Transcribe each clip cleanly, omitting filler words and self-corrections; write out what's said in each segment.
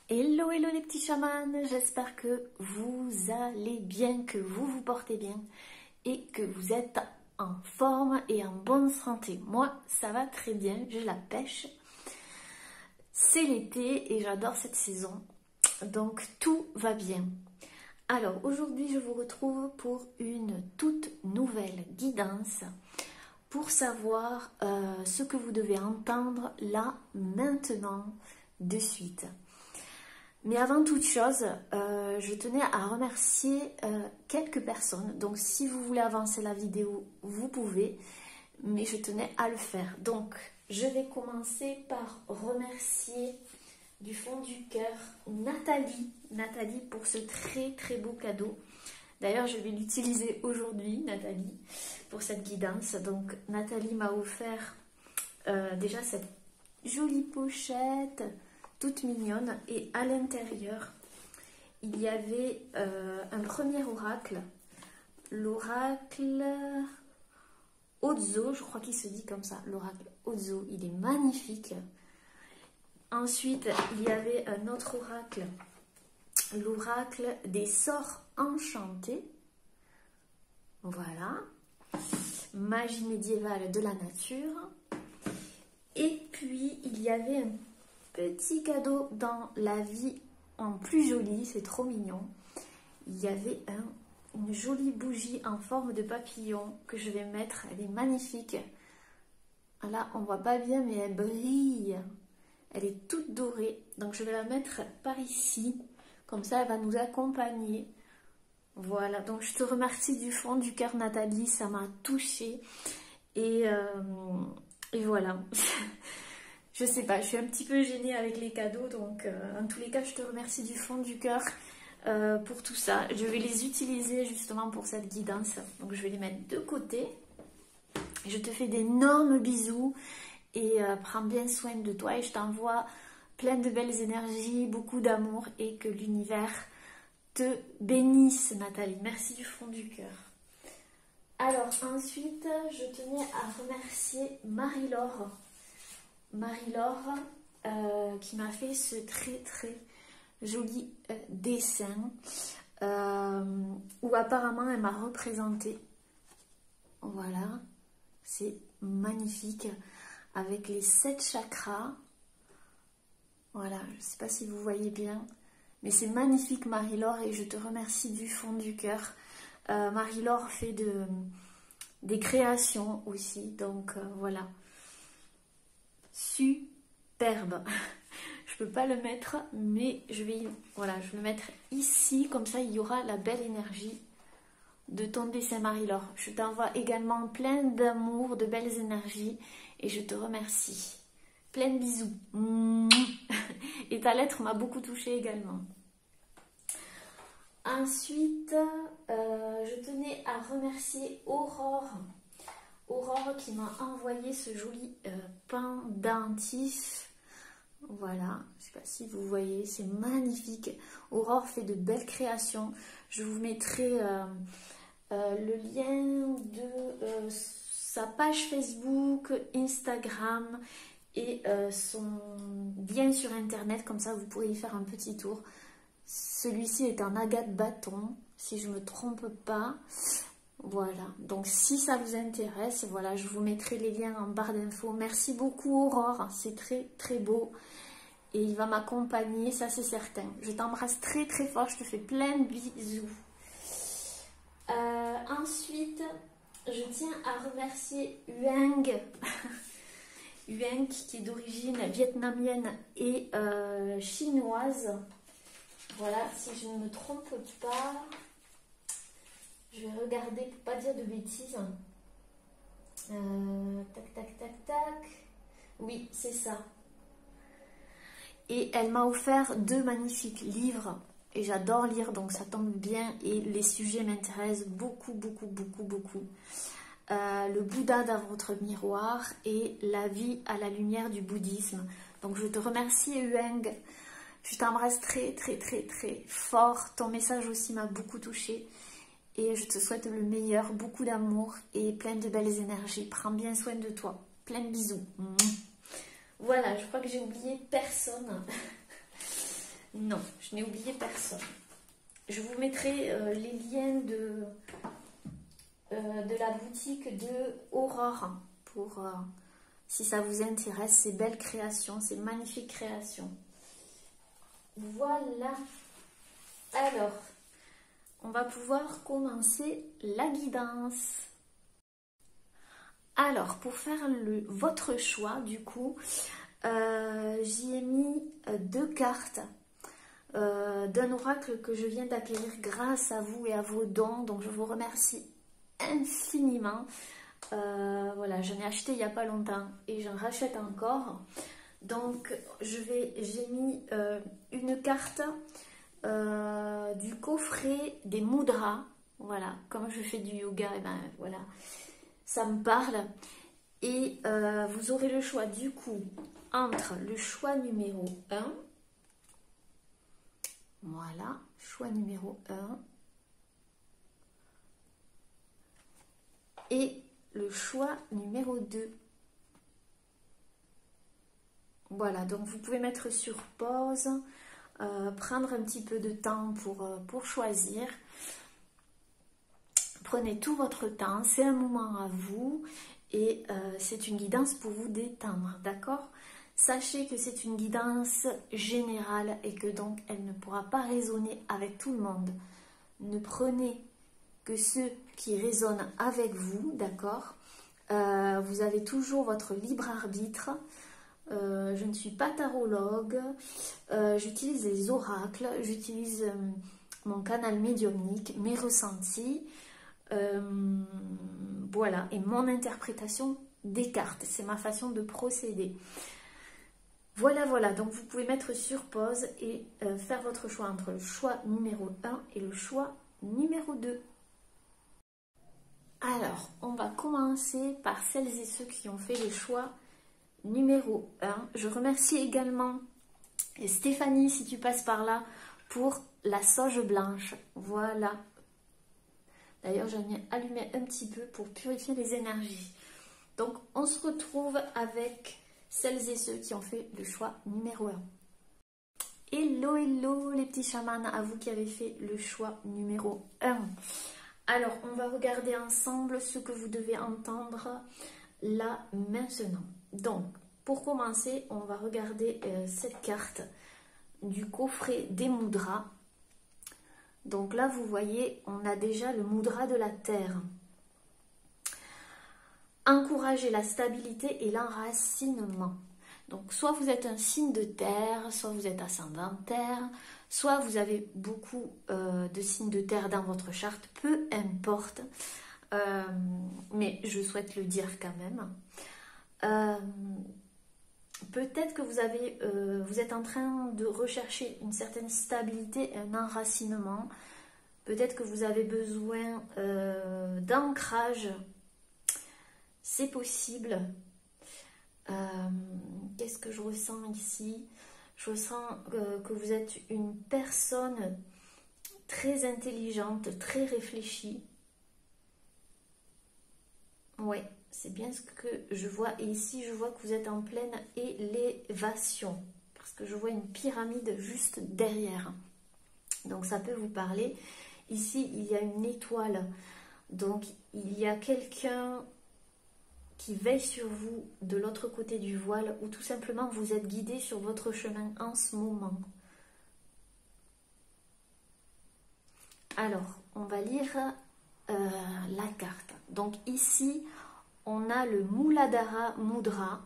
Hello, hello les petits chamans, j'espère que vous allez bien, que vous vous portez bien et que vous êtes en forme et en bonne santé. Moi, ça va très bien, j'ai la pêche. C'est l'été et j'adore cette saison, donc tout va bien. Alors aujourd'hui, je vous retrouve pour une toute nouvelle guidance pour savoir ce que vous devez entendre là, maintenant, de suite. Mais avant toute chose, je tenais à remercier quelques personnes. Donc si vous voulez avancer la vidéo, vous pouvez, mais je tenais à le faire. Donc je vais commencer par remercier du fond du cœur Nathalie pour ce très beau cadeau. D'ailleurs, je vais l'utiliser aujourd'hui, Nathalie, pour cette guidance. Donc Nathalie m'a offert déjà cette jolie pochette toute mignonne, et à l'intérieur il y avait un premier oracle, l'oracle Ozo, je crois qu'il se dit comme ça, l'oracle Ozo. Il est magnifique. Ensuite il y avait un autre oracle, l'oracle des sorts enchantés. Voilà, magie médiévale de la nature. Et puis il y avait un petit cadeau dans la vie en plus joli, c'est trop mignon. Il y avait une jolie bougie en forme de papillon que je vais mettre, elle est magnifique. Là on voit pas bien mais elle brille, elle est toute dorée, donc je vais la mettre par ici, comme ça elle va nous accompagner. Voilà, donc je te remercie du fond du cœur Nathalie, ça m'a touchée et voilà. Je sais pas, je suis un petit peu gênée avec les cadeaux, donc en tous les cas, je te remercie du fond du cœur pour tout ça. Je vais les utiliser justement pour cette guidance, donc je vais les mettre de côté. Je te fais d'énormes bisous et prends bien soin de toi et je t'envoie plein de belles énergies, beaucoup d'amour et que l'univers te bénisse, Nathalie. Merci du fond du cœur. Alors ensuite, je tenais à remercier Marie-Laure. Marie-Laure qui m'a fait ce très joli dessin où apparemment elle m'a représenté. Voilà, c'est magnifique avec les 7 chakras. Voilà, je ne sais pas si vous voyez bien, mais c'est magnifique Marie-Laure et je te remercie du fond du cœur. Marie-Laure fait des créations aussi, donc voilà. Superbe. Je peux pas le mettre, mais je vais le mettre ici, comme ça il y aura la belle énergie de ton dessin Marie-Laure. Je t'envoie également plein d'amour, de belles énergies et je te remercie. Plein de bisous. Et ta lettre m'a beaucoup touchée également. Ensuite, je tenais à remercier Aurore qui m'a envoyé ce joli pendentif. Voilà, je ne sais pas si vous voyez, c'est magnifique. Aurore fait de belles créations. Je vous mettrai le lien de sa page Facebook, Instagram et son lien sur internet, comme ça vous pourrez y faire un petit tour. Celui-ci est en agate bâton, si je ne me trompe pas. Voilà, donc si ça vous intéresse, voilà, je vous mettrai les liens en barre d'infos. Merci beaucoup Aurore, c'est très beau et il va m'accompagner, ça c'est certain. Je t'embrasse très fort, je te fais plein de bisous. Ensuite, je tiens à remercier Huang, Huang qui est d'origine vietnamienne et chinoise. Voilà, si je ne me trompe pas. Je vais regarder pour pas dire de bêtises. Tac. Oui, c'est ça. Et elle m'a offert 2 magnifiques livres. Et j'adore lire, donc ça tombe bien. Et les sujets m'intéressent beaucoup. Le Bouddha dans votre miroir et la vie à la lumière du bouddhisme. Donc je te remercie Huang. Je t'embrasse très fort. Ton message aussi m'a beaucoup touchée. Et je te souhaite le meilleur, beaucoup d'amour et plein de belles énergies. Prends bien soin de toi. Plein de bisous. Voilà, je crois que j'ai oublié personne. Non, je n'ai oublié personne. Je vous mettrai les liens de la boutique de Aurore pour si ça vous intéresse, ces belles créations, ces magnifiques créations. Voilà. Alors, on va pouvoir commencer la guidance. Alors, pour faire votre choix, du coup, j'y ai mis 2 cartes d'un oracle que je viens d'acquérir grâce à vous et à vos dons. Donc, je vous remercie infiniment. Voilà, j'en ai acheté il n'y a pas longtemps et j'en rachète encore. Donc, j'ai mis une carte du coffret des mudras. Voilà, comme je fais du yoga, et ben voilà, ça me parle. Et vous aurez le choix du coup entre le choix numéro 1. Voilà, choix numéro 1. Et le choix numéro 2. Voilà, donc vous pouvez mettre sur pause, prendre un petit peu de temps pour choisir. Prenez tout votre temps, c'est un moment à vous et c'est une guidance pour vous détendre, d'accord? Sachez que c'est une guidance générale et que donc elle ne pourra pas résonner avec tout le monde. Ne prenez que ceux qui résonnent avec vous, d'accord? Vous avez toujours votre libre arbitre. Je ne suis pas tarologue, j'utilise les oracles, j'utilise mon canal médiumnique, mes ressentis, voilà, et mon interprétation des cartes, c'est ma façon de procéder. Voilà, voilà, donc vous pouvez mettre sur pause et faire votre choix entre le choix numéro 1 et le choix numéro 2. Alors, on va commencer par celles et ceux qui ont fait le choix numéro 1. Je remercie également Stéphanie, si tu passes par là, pour la sauge blanche. Voilà. D'ailleurs, j'en ai allumé un petit peu pour purifier les énergies. Donc, on se retrouve avec celles et ceux qui ont fait le choix numéro 1. Hello, hello les petits chamans, à vous qui avez fait le choix numéro 1. Alors, on va regarder ensemble ce que vous devez entendre là maintenant. Donc, pour commencer, on va regarder cette carte du coffret des mudras. Donc là, vous voyez, on a déjà le mudra de la terre. Encourager la stabilité et l'enracinement. Donc, soit vous êtes un signe de terre, soit vous êtes ascendant terre, soit vous avez beaucoup de signes de terre dans votre charte, peu importe. Mais je souhaite le dire quand même. Peut-être que vous êtes en train de rechercher une certaine stabilité, un enracinement. Peut-être que vous avez besoin d'ancrage. C'est possible. Qu'est-ce que je ressens ici? Je ressens que vous êtes une personne très intelligente, très réfléchie. Oui, c'est bien ce que je vois. Et ici, je vois que vous êtes en pleine élévation. Parce que je vois une pyramide juste derrière. Donc, ça peut vous parler. Ici, il y a une étoile. Donc, il y a quelqu'un qui veille sur vous de l'autre côté du voile ou tout simplement vous êtes guidé sur votre chemin en ce moment. Alors, on va lire la carte. Donc ici, on a le Muladhara Mudra,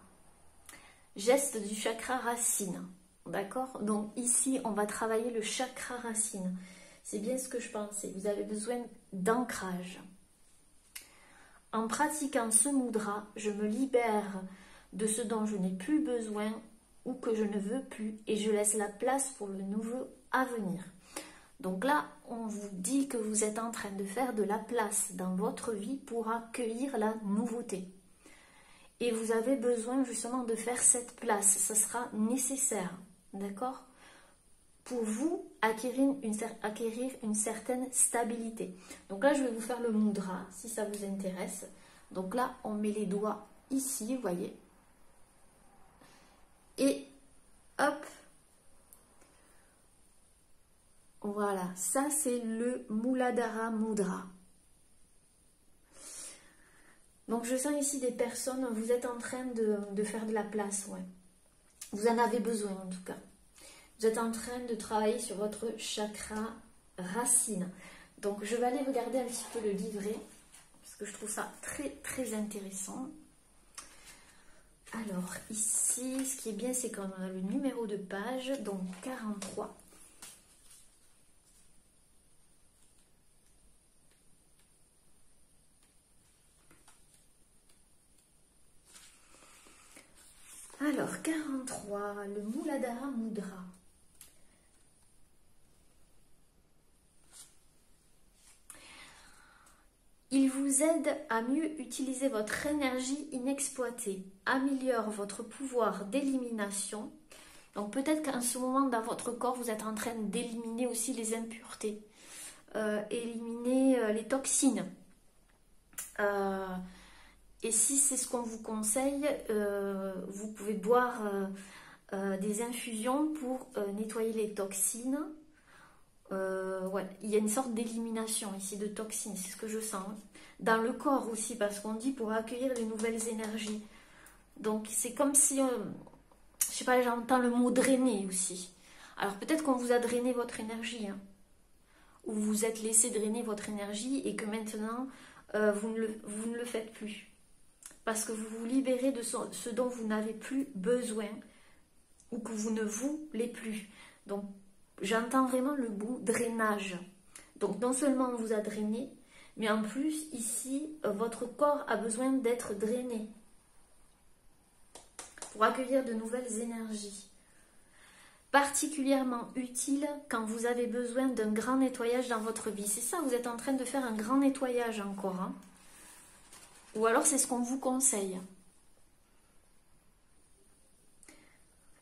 geste du chakra racine. D'accord? Donc ici, on va travailler le chakra racine. C'est bien ce que je pensais. Vous avez besoin d'ancrage. En pratiquant ce mudra, je me libère de ce dont je n'ai plus besoin ou que je ne veux plus et je laisse la place pour le nouveau à venir. Donc là, on vous dit que vous êtes en train de faire de la place dans votre vie pour accueillir la nouveauté. Et vous avez besoin justement de faire cette place, ça sera nécessaire, d'accord ? Pour vous acquérir une certaine stabilité. Donc là, je vais vous faire le mudra, si ça vous intéresse. Donc là, on met les doigts ici, vous voyez. Et hop, Voilà, ça c'est le Muladhara Mudra. Donc je sens ici des personnes, vous êtes en train de faire de la place, ouais. Vous en avez besoin en tout cas. Vous êtes en train de travailler sur votre chakra racine. Donc je vais aller regarder un petit peu le livret, parce que je trouve ça très très intéressant. Alors ici, ce qui est bien, c'est qu'on a le numéro de page, donc 43. Alors 43, le Muladhara Mudra. Il vous aide à mieux utiliser votre énergie inexploitée, améliore votre pouvoir d'élimination. Donc peut-être qu'à ce moment dans votre corps, vous êtes en train d'éliminer aussi les impuretés, éliminer les toxines. Et si c'est ce qu'on vous conseille, vous pouvez boire des infusions pour nettoyer les toxines. Ouais, il y a une sorte d'élimination ici de toxines, c'est ce que je sens. Hein. Dans le corps aussi, parce qu'on dit pour accueillir les nouvelles énergies. Donc c'est comme si, je sais pas, j'entends le mot drainer aussi. Alors peut-être qu'on vous a drainé votre énergie, hein, ou vous vous êtes laissé drainer votre énergie et que maintenant vous ne le faites plus. Parce que vous vous libérez de ce dont vous n'avez plus besoin ou que vous ne voulez plus. Donc j'entends vraiment le mot drainage. Donc non seulement on vous a drainé, mais en plus ici, votre corps a besoin d'être drainé pour accueillir de nouvelles énergies. Particulièrement utile quand vous avez besoin d'un grand nettoyage dans votre vie. C'est ça, vous êtes en train de faire un grand nettoyage encore. Hein. Ou alors c'est ce qu'on vous conseille.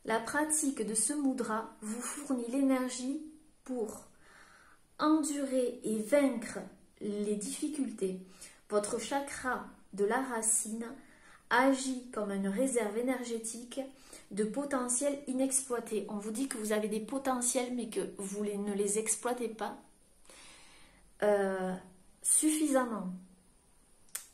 La pratique de ce mudra vous fournit l'énergie pour endurer et vaincre les difficultés. Votre chakra de la racine agit comme une réserve énergétique de potentiel inexploité. On vous dit que vous avez des potentiels mais que vous ne les exploitez pas suffisamment.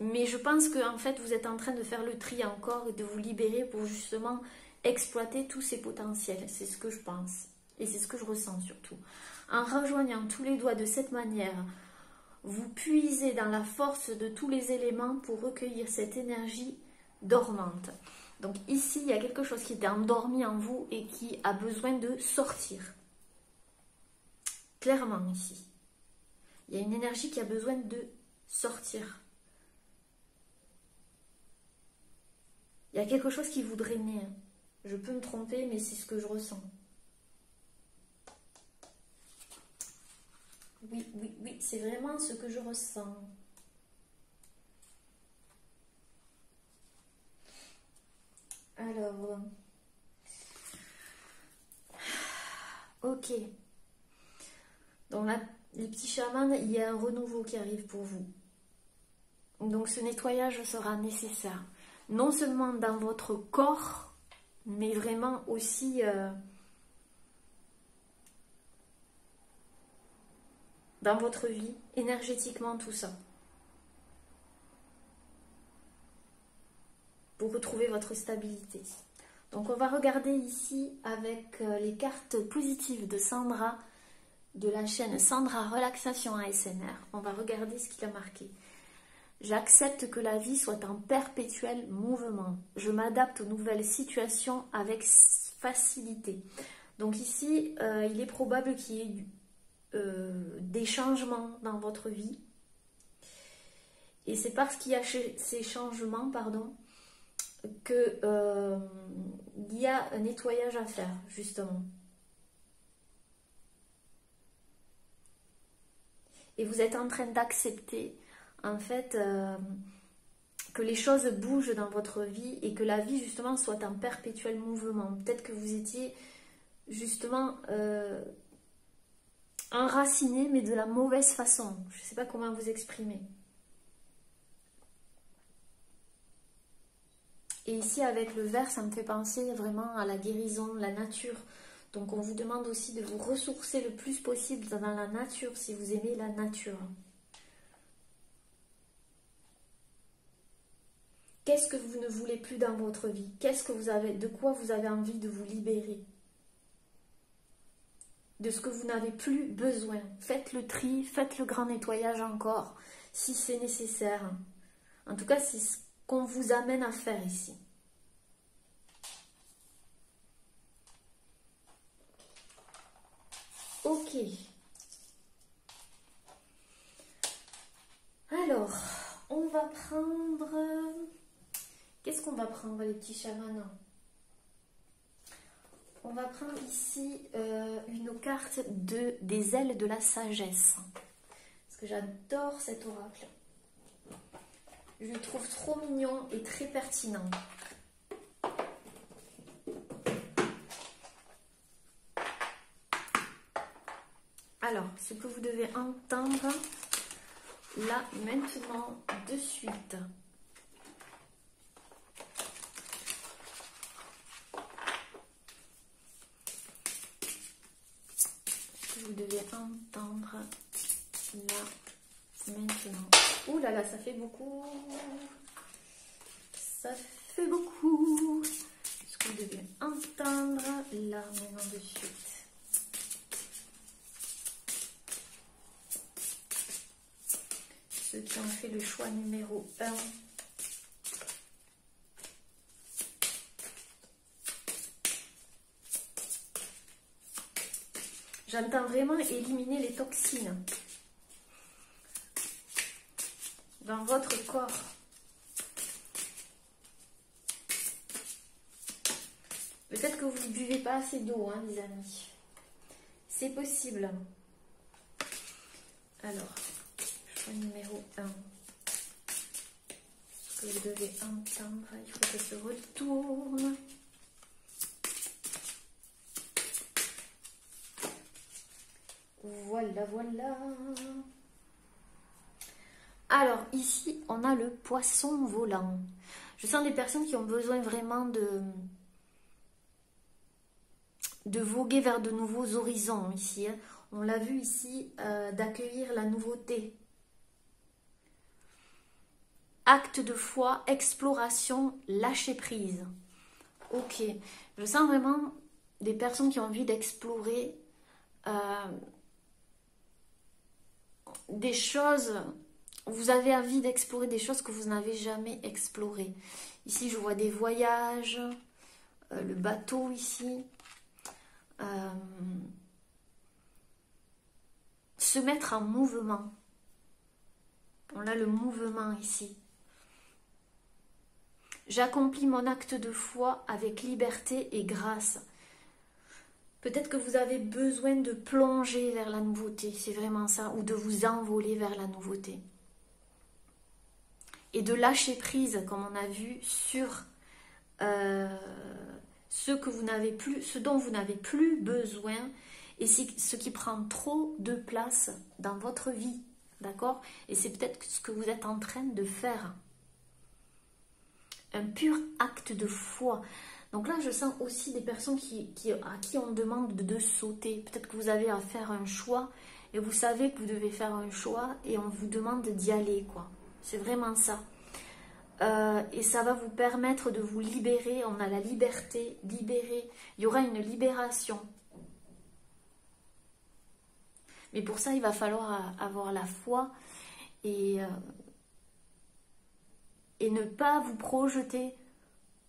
Mais je pense que en fait vous êtes en train de faire le tri encore et de vous libérer pour justement exploiter tous ces potentiels. C'est ce que je pense et c'est ce que je ressens surtout. En rejoignant tous les doigts de cette manière, vous puisez dans la force de tous les éléments pour recueillir cette énergie dormante. Donc ici, il y a quelque chose qui était endormi en vous et qui a besoin de sortir. Clairement ici. Il y a une énergie qui a besoin de sortir. Il y a quelque chose qui vous drainait. Je peux me tromper, mais c'est ce que je ressens. Oui, oui, oui, c'est vraiment ce que je ressens. Alors, ok. Donc là, les petits chamans, il y a un renouveau qui arrive pour vous. Donc ce nettoyage sera nécessaire. Non seulement dans votre corps, mais vraiment aussi dans votre vie, énergétiquement, tout ça. Pour retrouver votre stabilité. Donc on va regarder ici avec les cartes positives de Sandra, de la chaîne Sandra Relaxation ASMR. On va regarder ce qu'il a marqué. J'accepte que la vie soit en perpétuel mouvement. Je m'adapte aux nouvelles situations avec facilité. Donc ici, il est probable qu'il y ait des changements dans votre vie. Et c'est parce qu'il y a ces changements, qu'il y a un nettoyage à faire, justement. Et vous êtes en train d'accepter, en fait, que les choses bougent dans votre vie et que la vie, justement, soit en perpétuel mouvement. Peut-être que vous étiez, justement, enraciné, mais de la mauvaise façon. Je ne sais pas comment vous exprimer. Et ici, avec le vert, ça me fait penser vraiment à la guérison, la nature. Donc on vous demande aussi de vous ressourcer le plus possible dans la nature si vous aimez la nature. Qu'est-ce que vous ne voulez plus dans votre vie? Qu'est-ce que vous avez, de quoi vous avez envie de vous libérer? De ce que vous n'avez plus besoin. Faites le tri, faites le grand nettoyage encore, si c'est nécessaire. En tout cas, c'est ce qu'on vous amène à faire ici. Ok. Alors, on va prendre... Qu'est-ce qu'on va prendre, les petits chamans? On va prendre ici une carte des ailes de la sagesse. Parce que j'adore cet oracle. Je le trouve trop mignon et très pertinent. Alors, ce que vous devez entendre là, maintenant, de suite. Vous devez entendre là, maintenant. Ouh là là, ça fait beaucoup. Ça fait beaucoup. Ce que vous devez entendre là, maintenant, de suite. Ceux qui ont fait le choix numéro 1. J'entends vraiment éliminer les toxines dans votre corps. Peut-être que vous ne buvez pas assez d'eau, hein, les amis. C'est possible. Alors, choix numéro 1. Ce que vous devez entendre, il faut que ça se retourne. Voilà, voilà. Alors, ici, on a le poisson volant. Je sens des personnes qui ont besoin vraiment de voguer vers de nouveaux horizons ici. Hein. On l'a vu ici, d'accueillir la nouveauté. Acte de foi, exploration, lâcher prise. Ok, je sens vraiment des personnes qui ont envie d'explorer des choses, vous avez envie d'explorer des choses que vous n'avez jamais explorées. Ici, je vois des voyages, le bateau ici. Se mettre en mouvement. On a le mouvement ici. J'accomplis mon acte de foi avec liberté et grâce. Peut-être que vous avez besoin de plonger vers la nouveauté, c'est vraiment ça, ou de vous envoler vers la nouveauté. Et de lâcher prise, comme on a vu, sur ce dont vous n'avez plus besoin, et ce qui prend trop de place dans votre vie, d'accord? Et c'est peut-être ce que vous êtes en train de faire. Un pur acte de foi. Donc là, je sens aussi des personnes à qui on demande de sauter. Peut-être que vous avez à faire un choix et vous savez que vous devez faire un choix et on vous demande d'y aller, quoi. C'est vraiment ça. Et ça va vous permettre de vous libérer. On a la liberté, libérer. Il y aura une libération. Mais pour ça, il va falloir avoir la foi et ne pas vous projeter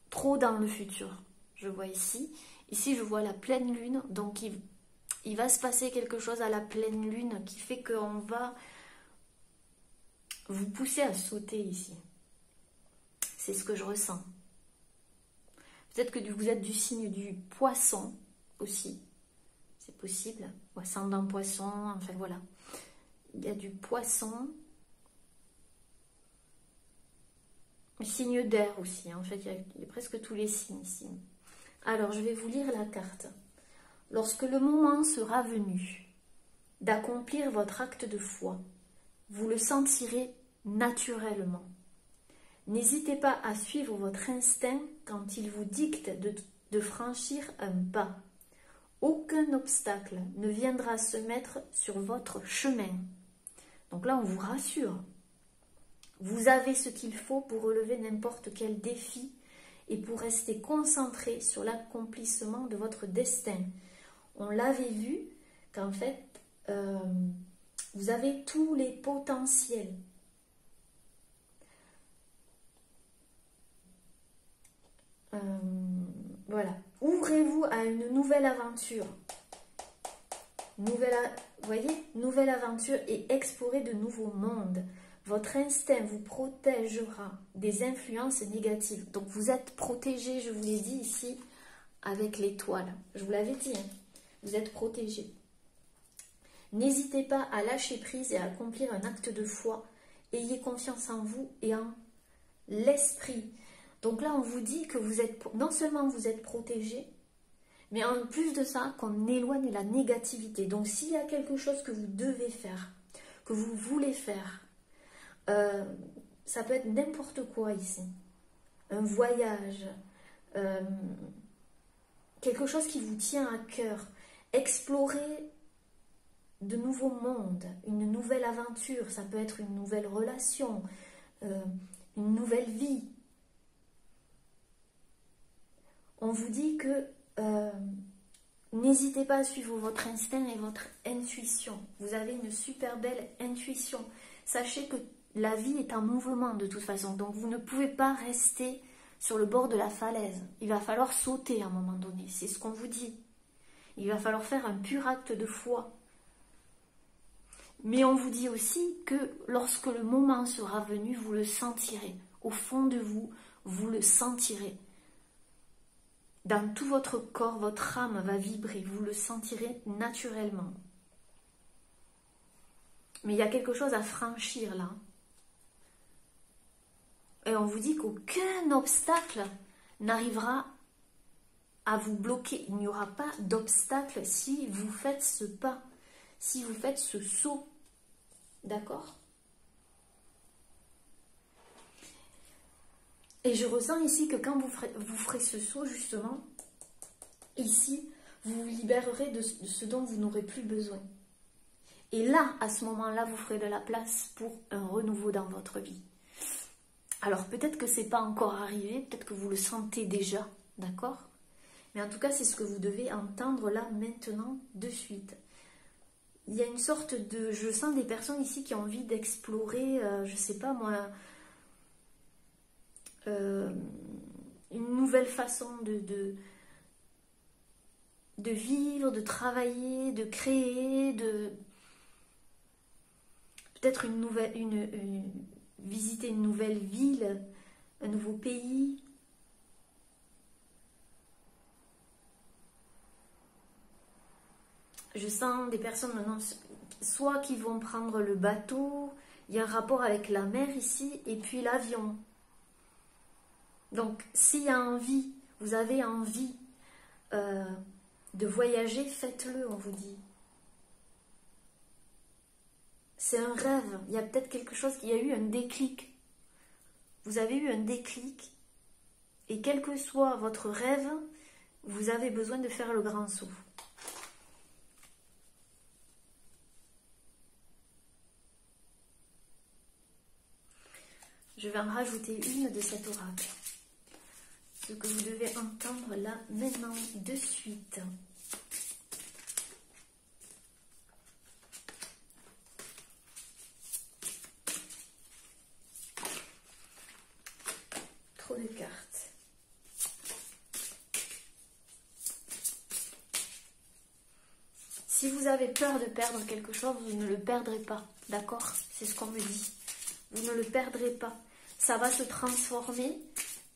trop dans le futur. Je vois ici. Ici, je vois la pleine lune. Donc, il va se passer quelque chose à la pleine lune qui fait qu'on va vous pousser à sauter ici. C'est ce que je ressens. Peut-être que vous êtes du signe du poisson aussi. C'est possible. Ou ascendant poisson. Enfin, voilà. Il y a du poisson. Signe d'air aussi, en fait, il y a presque tous les signes ici. Alors, je vais vous lire la carte. Lorsque le moment sera venu d'accomplir votre acte de foi, vous le sentirez naturellement. N'hésitez pas à suivre votre instinct quand il vous dicte de franchir un pas. aucun obstacle ne viendra se mettre sur votre chemin. Donc là, on vous rassure. Vous avez ce qu'il faut pour relever n'importe quel défi et pour rester concentré sur l'accomplissement de votre destin. On l'avait vu qu'en fait, vous avez tous les potentiels. Voilà. Ouvrez-vous à une nouvelle aventure. Vous voyez, nouvelle aventure et explorez de nouveaux mondes. Votre instinct vous protégera des influences négatives. Donc vous êtes protégé, je vous l'ai dit ici, avec l'étoile. Je vous l'avais dit, hein. Vous êtes protégé. N'hésitez pas à lâcher prise et à accomplir un acte de foi. Ayez confiance en vous et en l'esprit. Donc là, on vous dit que vous êtes, non seulement vous êtes protégé, mais en plus de ça, qu'on éloigne la négativité. Donc s'il y a quelque chose que vous devez faire, que vous voulez faire, ça peut être n'importe quoi ici. Un voyage, quelque chose qui vous tient à cœur. Explorer de nouveaux mondes, une nouvelle aventure. Ça peut être une nouvelle relation, une nouvelle vie. On vous dit que n'hésitez pas à suivre votre instinct et votre intuition. Vous avez une super belle intuition. Sachez que la vie est en mouvement de toute façon. Donc vous ne pouvez pas rester sur le bord de la falaise. Il va falloir sauter à un moment donné. C'est ce qu'on vous dit. Il va falloir faire un pur acte de foi. Mais on vous dit aussi que lorsque le moment sera venu, vous le sentirez. Au fond de vous, vous le sentirez. Dans tout votre corps, votre âme va vibrer. Vous le sentirez naturellement. Mais il y a quelque chose à franchir là. Et on vous dit qu'aucun obstacle n'arrivera à vous bloquer. Il n'y aura pas d'obstacle si vous faites ce pas, si vous faites ce saut. D'accord ? Et je ressens ici que quand vous ferez ce saut, justement, ici, vous vous libérerez de ce dont vous n'aurez plus besoin. Et là, à ce moment-là, vous ferez de la place pour un renouveau dans votre vie. Alors, peut-être que ce n'est pas encore arrivé, peut-être que vous le sentez déjà, d'accord ? Mais en tout cas, c'est ce que vous devez entendre là, maintenant, de suite. Il y a une sorte de... Je sens des personnes ici qui ont envie d'explorer, je ne sais pas moi... une nouvelle façon de vivre, de travailler, de créer, peut-être visiter une nouvelle ville, un nouveau pays. Je sens des personnes maintenant, soit qui vont prendre le bateau, il y a un rapport avec la mer ici, et puis l'avion. Donc, s'il y a envie, vous avez envie de voyager, faites-le, on vous dit. C'est un rêve. Il y a peut-être quelque chose, il y a eu un déclic. Vous avez eu un déclic. Et quel que soit votre rêve, vous avez besoin de faire le grand saut. Je vais en rajouter une de cet oracle. Ce que vous devez entendre là, maintenant, de suite. Trop de cartes. Si vous avez peur de perdre quelque chose, vous ne le perdrez pas. D'accord? C'est ce qu'on me dit. Vous ne le perdrez pas. Ça va se transformer,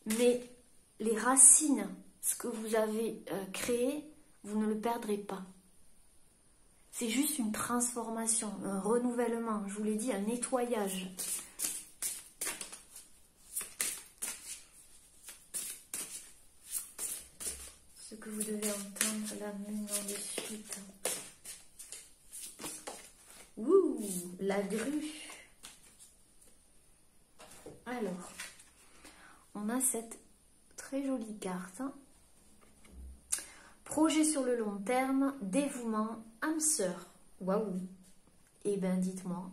mais les racines, ce que vous avez créé, vous ne le perdrez pas. C'est juste une transformation, un renouvellement, je vous l'ai dit, un nettoyage. Ce que vous devez entendre là maintenant de suite. Ouh, la grue. Alors, on a cette très jolie carte. Projet sur le long terme, dévouement, âme sœur. Waouh! Eh bien, dites-moi.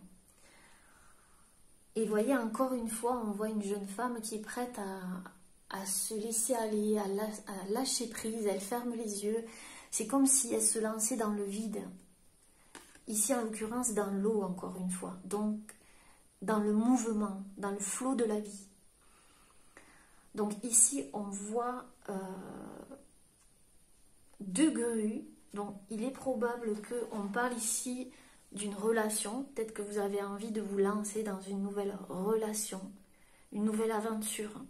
Et voyez, encore une fois, on voit une jeune femme qui est prête à se laisser aller, à lâcher prise, elle ferme les yeux. C'est comme si elle se lançait dans le vide. Ici, en l'occurrence, dans l'eau, encore une fois. Donc, dans le mouvement, dans le flot de la vie. Donc ici, on voit 2 grues. Donc, il est probable qu'on parle ici d'une relation. Peut-être que vous avez envie de vous lancer dans une nouvelle relation, une nouvelle aventure.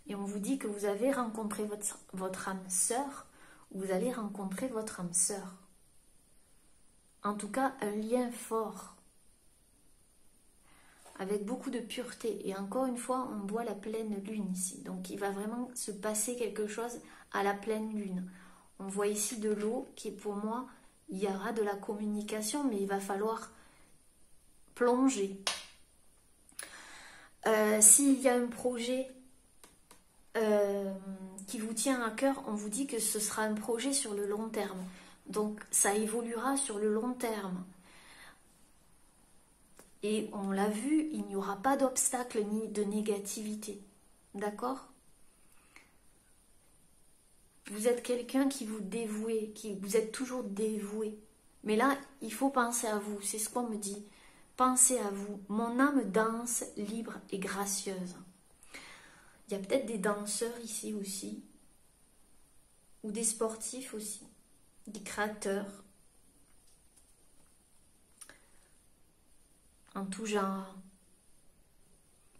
Et on vous dit que vous avez rencontré votre âme sœur, ou vous allez rencontrer votre âme sœur. En tout cas, un lien fort, avec beaucoup de pureté. Et encore une fois, on voit la pleine lune ici. Donc, il va vraiment se passer quelque chose à la pleine lune. On voit ici de l'eau qui, pour moi, il y aura de la communication, mais il va falloir plonger. S'il y a un projet qui vous tient à cœur, on vous dit que ce sera un projet sur le long terme. Donc, ça évoluera sur le long terme. Et on l'a vu, il n'y aura pas d'obstacle ni de négativité. D'accord? Vous êtes quelqu'un qui vous dévouez, vous êtes toujours dévoué. Mais là, il faut penser à vous, c'est ce qu'on me dit. Pensez à vous. Mon âme danse, libre et gracieuse. Il y a peut-être des danseurs ici aussi. Ou des sportifs aussi. Des créateurs. En tout genre.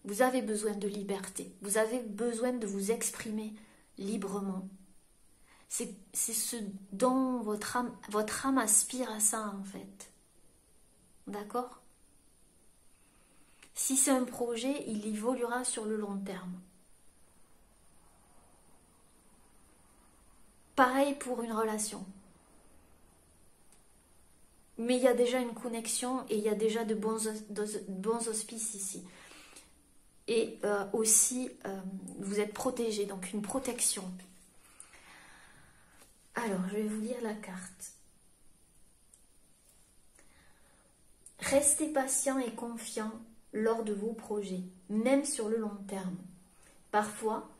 Vous avez besoin de liberté. Vous avez besoin de vous exprimer librement. C'est ce dont votre âme aspire à ça, en fait. D'accord? Si c'est un projet, il évoluera sur le long terme. Pareil pour une relation. Mais il y a déjà une connexion et il y a déjà de bons auspices ici. Et aussi, vous êtes protégé, donc une protection. Alors, je vais vous lire la carte. Restez patient et confiant lors de vos projets, même sur le long terme. Parfois,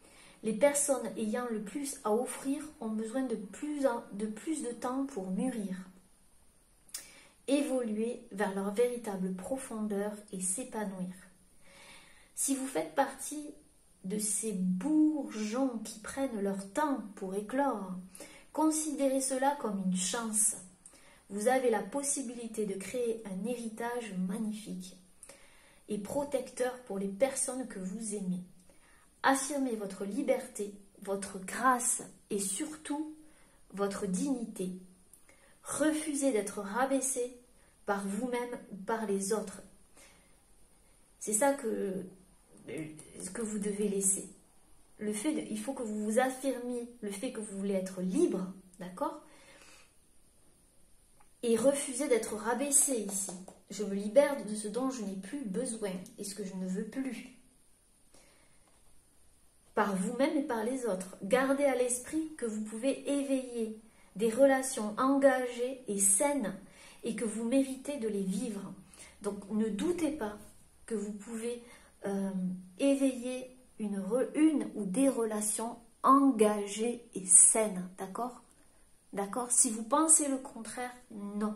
les personnes ayant le plus à offrir ont besoin de plus de temps pour mûrir, évoluer vers leur véritable profondeur et s'épanouir. Si vous faites partie de ces bourgeons qui prennent leur temps pour éclore, considérez cela comme une chance. Vous avez la possibilité de créer un héritage magnifique et protecteur pour les personnes que vous aimez. Affirmez votre liberté, votre grâce et surtout votre dignité. Refusez d'être rabaissé par vous-même ou par les autres. C'est ça que vous devez laisser. Il faut que vous vous affirmiez le fait que vous voulez être libre, d'accord? Et refusez d'être rabaissé ici. Je me libère de ce dont je n'ai plus besoin et ce que je ne veux plus. Par vous-même et par les autres. Gardez à l'esprit que vous pouvez éveiller des relations engagées et saines et que vous méritez de les vivre. Donc ne doutez pas que vous pouvez éveiller une ou des relations engagées et saines, d'accord? D'accord? Si vous pensez le contraire, non.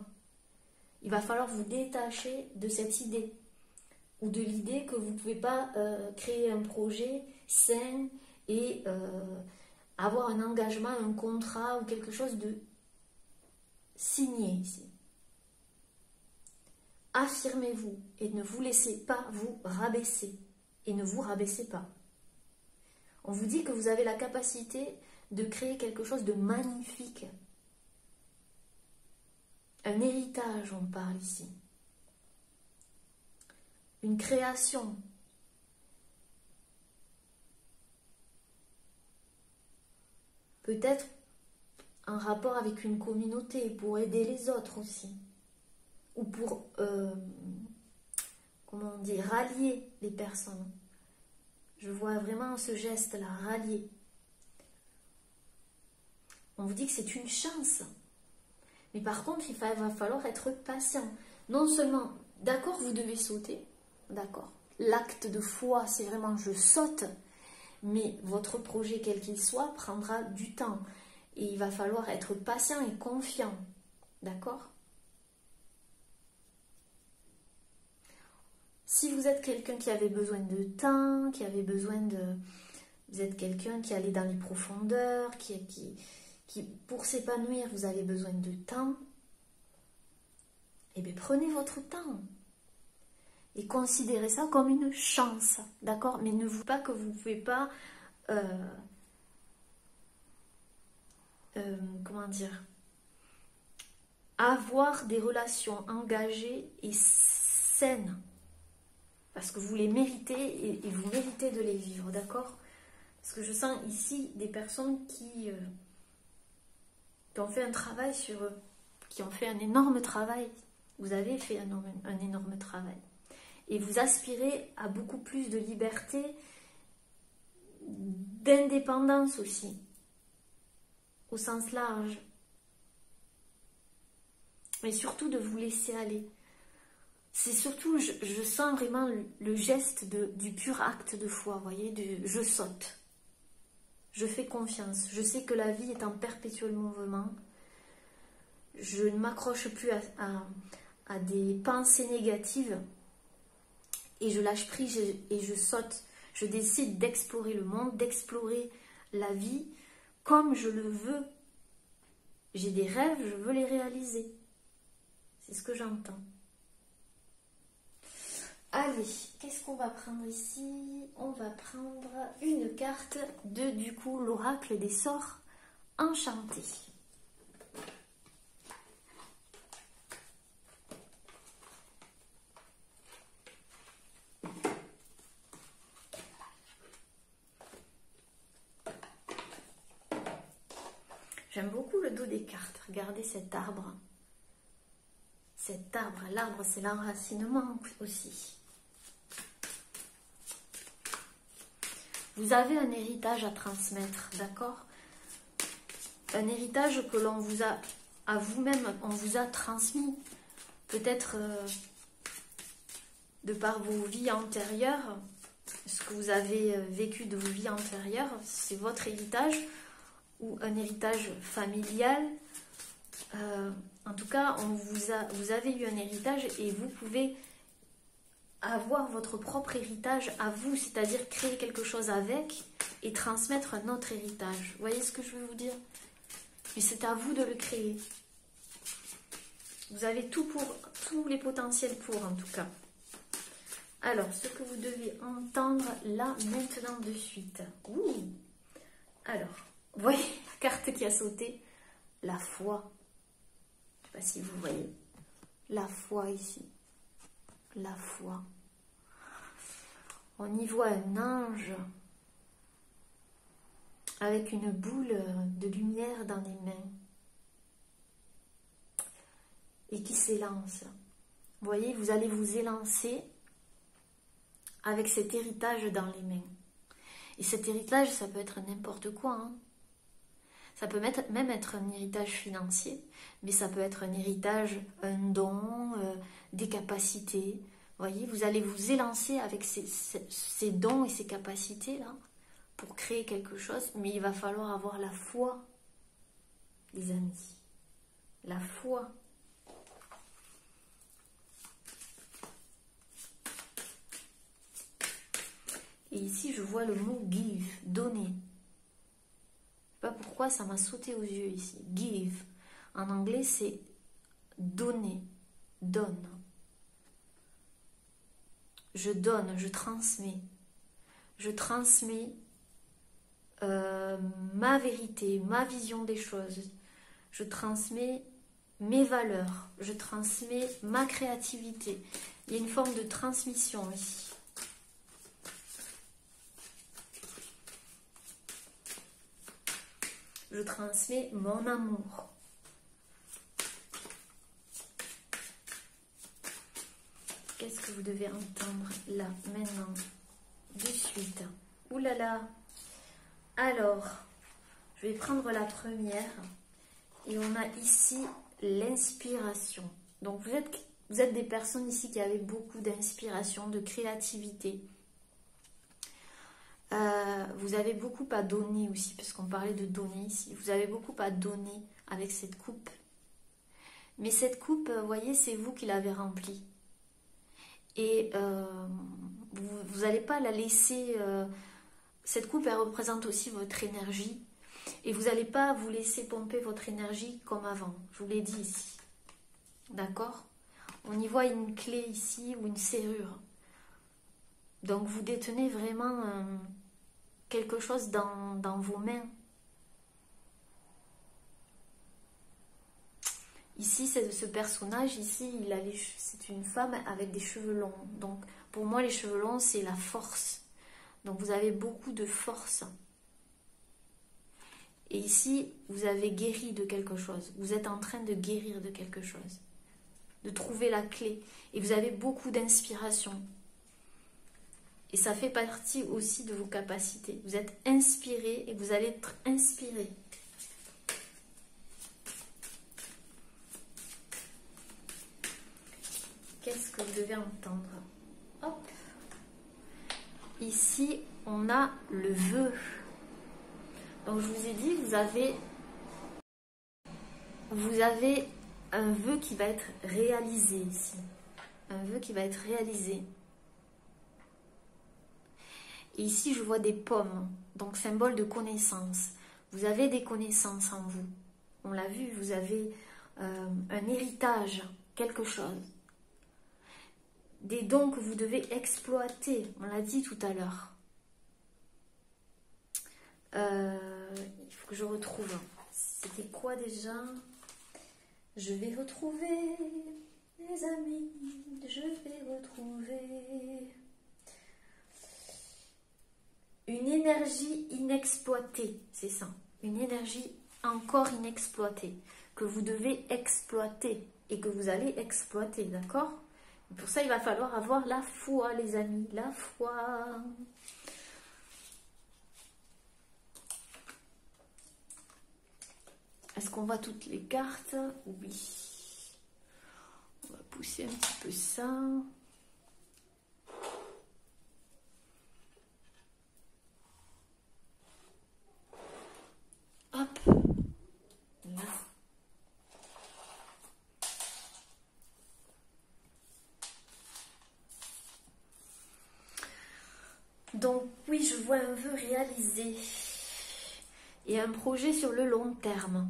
Il va falloir vous détacher de cette idée ou de l'idée que vous ne pouvez pas créer un projet sain et avoir un engagement, un contrat ou quelque chose de signé ici. Affirmez-vous et ne vous laissez pas vous rabaisser. Et ne vous rabaissez pas. On vous dit que vous avez la capacité de créer quelque chose de magnifique. Un héritage, on parle ici. Une création. Peut-être un rapport avec une communauté pour aider les autres aussi. Ou pour, comment on dit, rallier les personnes. Je vois vraiment ce geste-là, rallier. On vous dit que c'est une chance. Mais par contre, va falloir être patient. Non seulement, d'accord, vous devez sauter, d'accord. L'acte de foi, c'est vraiment je saute, mais votre projet, quel qu'il soit, prendra du temps. Et il va falloir être patient et confiant, d'accord? Si vous êtes quelqu'un qui avait besoin de temps, qui avait besoin de... Vous êtes quelqu'un qui allait dans les profondeurs, qui pour s'épanouir, vous avez besoin de temps, eh bien, prenez votre temps. Et considérez ça comme une chance, d'accord? Mais ne vous pas que vous ne pouvez pas... comment dire? Avoir des relations engagées et saines. Parce que vous les méritez et vous méritez de les vivre, d'accord? Parce que je sens ici des personnes qui ont fait un travail sur eux, qui ont fait un énorme travail. Vous avez fait un énorme travail. Et vous aspirez à beaucoup plus de liberté, d'indépendance aussi, au sens large. Mais surtout de vous laisser aller. C'est surtout, je sens vraiment le geste du pur acte de foi, vous voyez, je saute. Je fais confiance. Je sais que la vie est en perpétuel mouvement. Je ne m'accroche plus à des pensées négatives. Et je lâche prise et je saute. Je décide d'explorer le monde, d'explorer la vie comme je le veux. J'ai des rêves, je veux les réaliser. C'est ce que j'entends. Allez, qu'est-ce qu'on va prendre ici? On va prendre une carte de, du coup, l'oracle des sorts enchantés. J'aime beaucoup le dos des cartes. Regardez cet arbre. Cet arbre, l'arbre, c'est l'enracinement aussi. Vous avez un héritage à transmettre, d'accord? Un héritage que l'on vous a, à vous-même, on vous a transmis. Peut-être de par vos vies antérieures, ce que vous avez vécu de vos vies antérieures, c'est votre héritage, ou un héritage familial. En tout cas, vous avez eu un héritage et vous pouvez avoir votre propre héritage à vous, c'est-à-dire créer quelque chose avec et transmettre un autre héritage. Vous voyez ce que je veux vous dire? Mais c'est à vous de le créer. Vous avez tous les potentiels pour, en tout cas. Alors, ce que vous devez entendre là, maintenant, de suite. Ouh. Alors, vous voyez la carte qui a sauté? La foi. Je ne sais pas si vous voyez. La foi ici. La foi. On y voit un ange avec une boule de lumière dans les mains et qui s'élance. Vous voyez, vous allez vous élancer avec cet héritage dans les mains. Et cet héritage, ça peut être n'importe quoi, hein. Ça peut même être un héritage financier, mais ça peut être un héritage, un don, des capacités. Vous voyez, vous allez vous élancer avec ces dons et ces capacités-là pour créer quelque chose, mais il va falloir avoir la foi, les amis. La foi. Et ici, je vois le mot give, donner. Je ne sais pas pourquoi ça m'a sauté aux yeux ici. Give. En anglais, c'est donner, donne. Je donne, je transmets. Je transmets ma vérité, ma vision des choses. Je transmets mes valeurs. Je transmets ma créativité. Il y a une forme de transmission ici. Je transmets mon amour. Qu'est-ce que vous devez entendre là, maintenant, de suite? Ouh là là. Alors, Je vais prendre la première. Et on a ici l'inspiration. Donc vous êtes des personnes ici qui avaient beaucoup d'inspiration, de créativité. Vous avez beaucoup à donner aussi, parce qu'on parlait de donner ici. Vous avez beaucoup à donner avec cette coupe. Mais cette coupe, vous voyez, c'est vous qui l'avez remplie. Et vous n'allez pas la laisser... cette coupe, elle représente aussi votre énergie. Et vous n'allez pas vous laisser pomper votre énergie comme avant. Je vous l'ai dit ici. D'accord? On y voit une clé ici ou une serrure. Donc vous détenez vraiment quelque chose dans vos mains. Ici, c'est ce personnage, ici, c'est une femme avec des cheveux longs. Donc pour moi, les cheveux longs, c'est la force. Donc vous avez beaucoup de force. Et ici, vous avez guéri de quelque chose. Vous êtes en train de guérir de quelque chose. De trouver la clé. Et vous avez beaucoup d'inspiration. Et ça fait partie aussi de vos capacités. Vous êtes inspiré et vous allez être inspiré. Qu'est-ce que vous devez entendre? Hop. Ici, on a le vœu. Donc, je vous ai dit, vous avez un vœu qui va être réalisé ici. Un vœu qui va être réalisé. Et ici, je vois des pommes, donc symbole de connaissance. Vous avez des connaissances en vous. On l'a vu, vous avez un héritage, quelque chose. Des dons que vous devez exploiter, on l'a dit tout à l'heure. Il faut que je retrouve. C'était quoi déjà? Je vais retrouver les amis, je vais retrouver une énergie inexploitée, c'est ça. Une énergie encore inexploitée, que vous devez exploiter et que vous allez exploiter, d'accord? Pour ça, il va falloir avoir la foi, les amis, la foi. Est-ce qu'on voit toutes les cartes? Oui. On va pousser un petit peu ça. Hop. Là. Donc oui, je vois un vœu réalisé et un projet sur le long terme.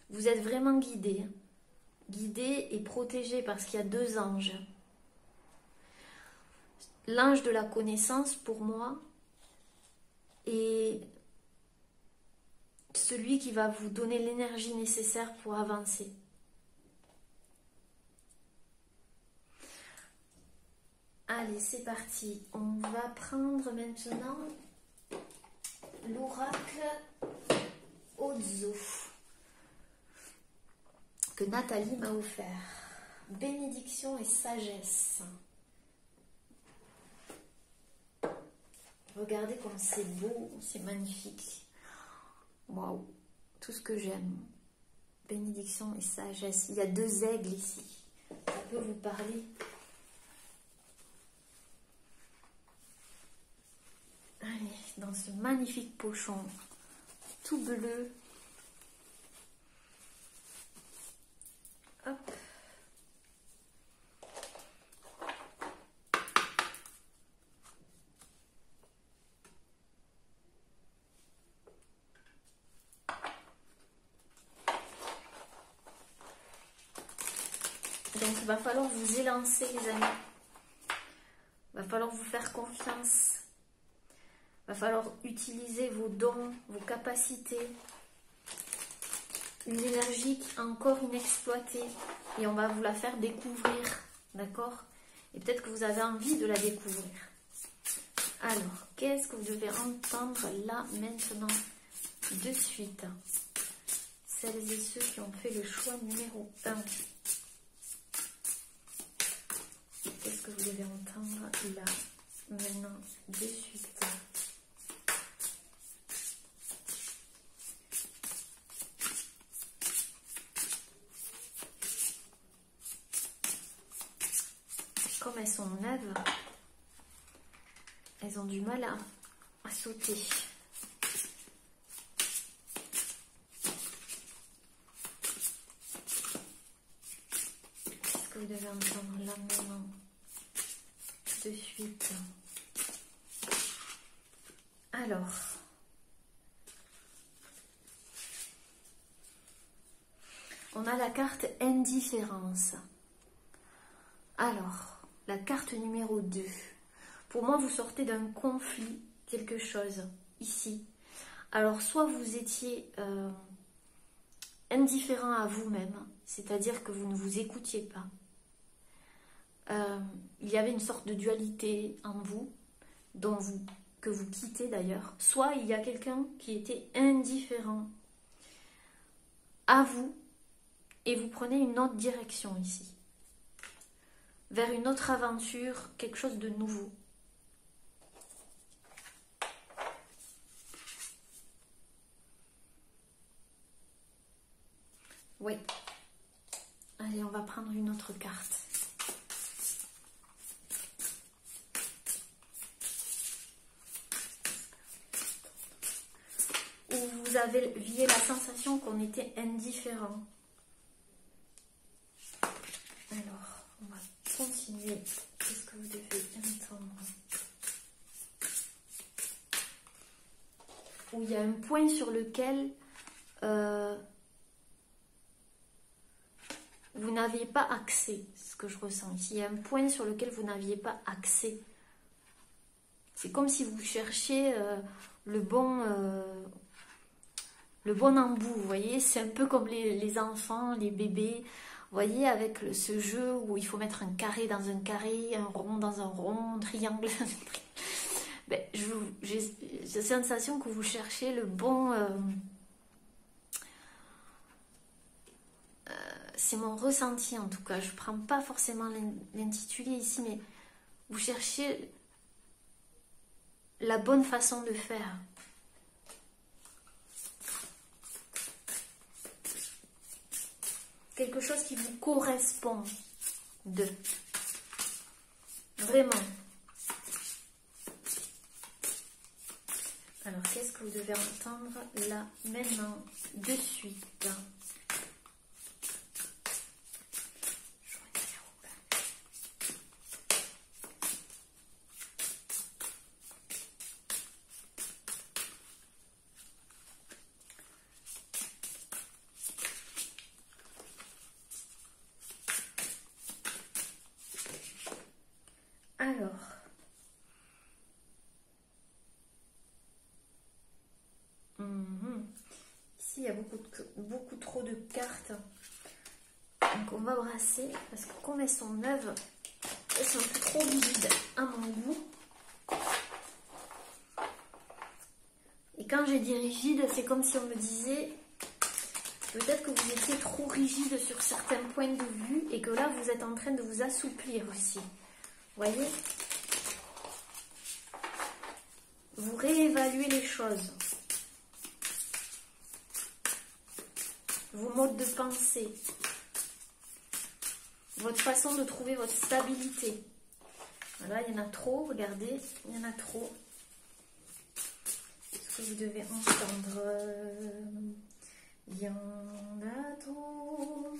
Vous êtes vraiment guidé. Guidé et protégé parce qu'il y a deux anges. L'ange de la connaissance pour moi est celui qui va vous donner l'énergie nécessaire pour avancer. Allez, c'est parti. On va prendre maintenant l'oracle Ozo que Nathalie m'a offert. Bénédiction et sagesse. Regardez comme c'est beau, c'est magnifique. Waouh, tout ce que j'aime. Bénédiction et sagesse. Il y a deux aigles ici. Ça peut vous parler. Allez, dans ce magnifique pochon tout bleu. Hop. Donc il va falloir vous élancer les amis. Il va falloir vous faire confiance. Il va falloir utiliser vos dons, vos capacités. Une énergie encore inexploitée. Et on va vous la faire découvrir. D'accord? Et peut-être que vous avez envie de la découvrir. Alors, qu'est-ce que vous devez entendre là, maintenant, de suite? Celles et ceux qui ont fait le choix numéro 1. Qu'est-ce que vous devez entendre là? maintenant de suite. Comme elles sont neuves, elles ont du mal à sauter. Qu'est-ce que vous devez entendre là maintenant de suite? Alors, on a la carte indifférence. Alors, la carte numéro 2. Pour moi, vous sortez d'un conflit, quelque chose, ici. Alors, soit vous étiez indifférent à vous-même, c'est-à-dire que vous ne vous écoutiez pas. Il y avait une sorte de dualité en vous, que vous quittez d'ailleurs. Soit il y a quelqu'un qui était indifférent à vous et vous prenez une autre direction ici. Vers une autre aventure, quelque chose de nouveau. Oui. Allez, on va prendre une autre carte. Où vous aviez la sensation qu'on était indifférent. Alors, on va continuer. Qu'est-ce que vous devez entendre? Où il y a un point sur lequel vous n'aviez pas accès, ce que je ressens ici. Il y a un point sur lequel vous n'aviez pas accès. C'est comme si vous cherchiez le bon embout, vous voyez. C'est un peu comme les enfants, les bébés. Vous voyez, avec ce jeu où il faut mettre un carré dans un carré, un rond dans un rond, un triangle dans un triangle. Ben, j'ai la sensation que vous cherchez le bon... c'est mon ressenti en tout cas. Je ne prends pas forcément l'intitulé ici, mais vous cherchez la bonne façon de faire. Quelque chose qui vous correspond vraiment. Alors, qu'est-ce que vous devez entendre là, maintenant, de suite? Alors, ici il y a beaucoup trop de cartes, donc on va brasser parce que comme elles sont neuves, elles sont trop rigides à mon goût. Et quand j'ai dit rigide, c'est comme si on me disait peut-être que vous étiez trop rigide sur certains points de vue et que là vous êtes en train de vous assouplir aussi. Vous voyez? Vous réévaluez les choses. Vos modes de pensée. Votre façon de trouver votre stabilité. Voilà, il y en a trop, regardez, il y en a trop. Est-ce que vous devez entendre? Il y en a trop.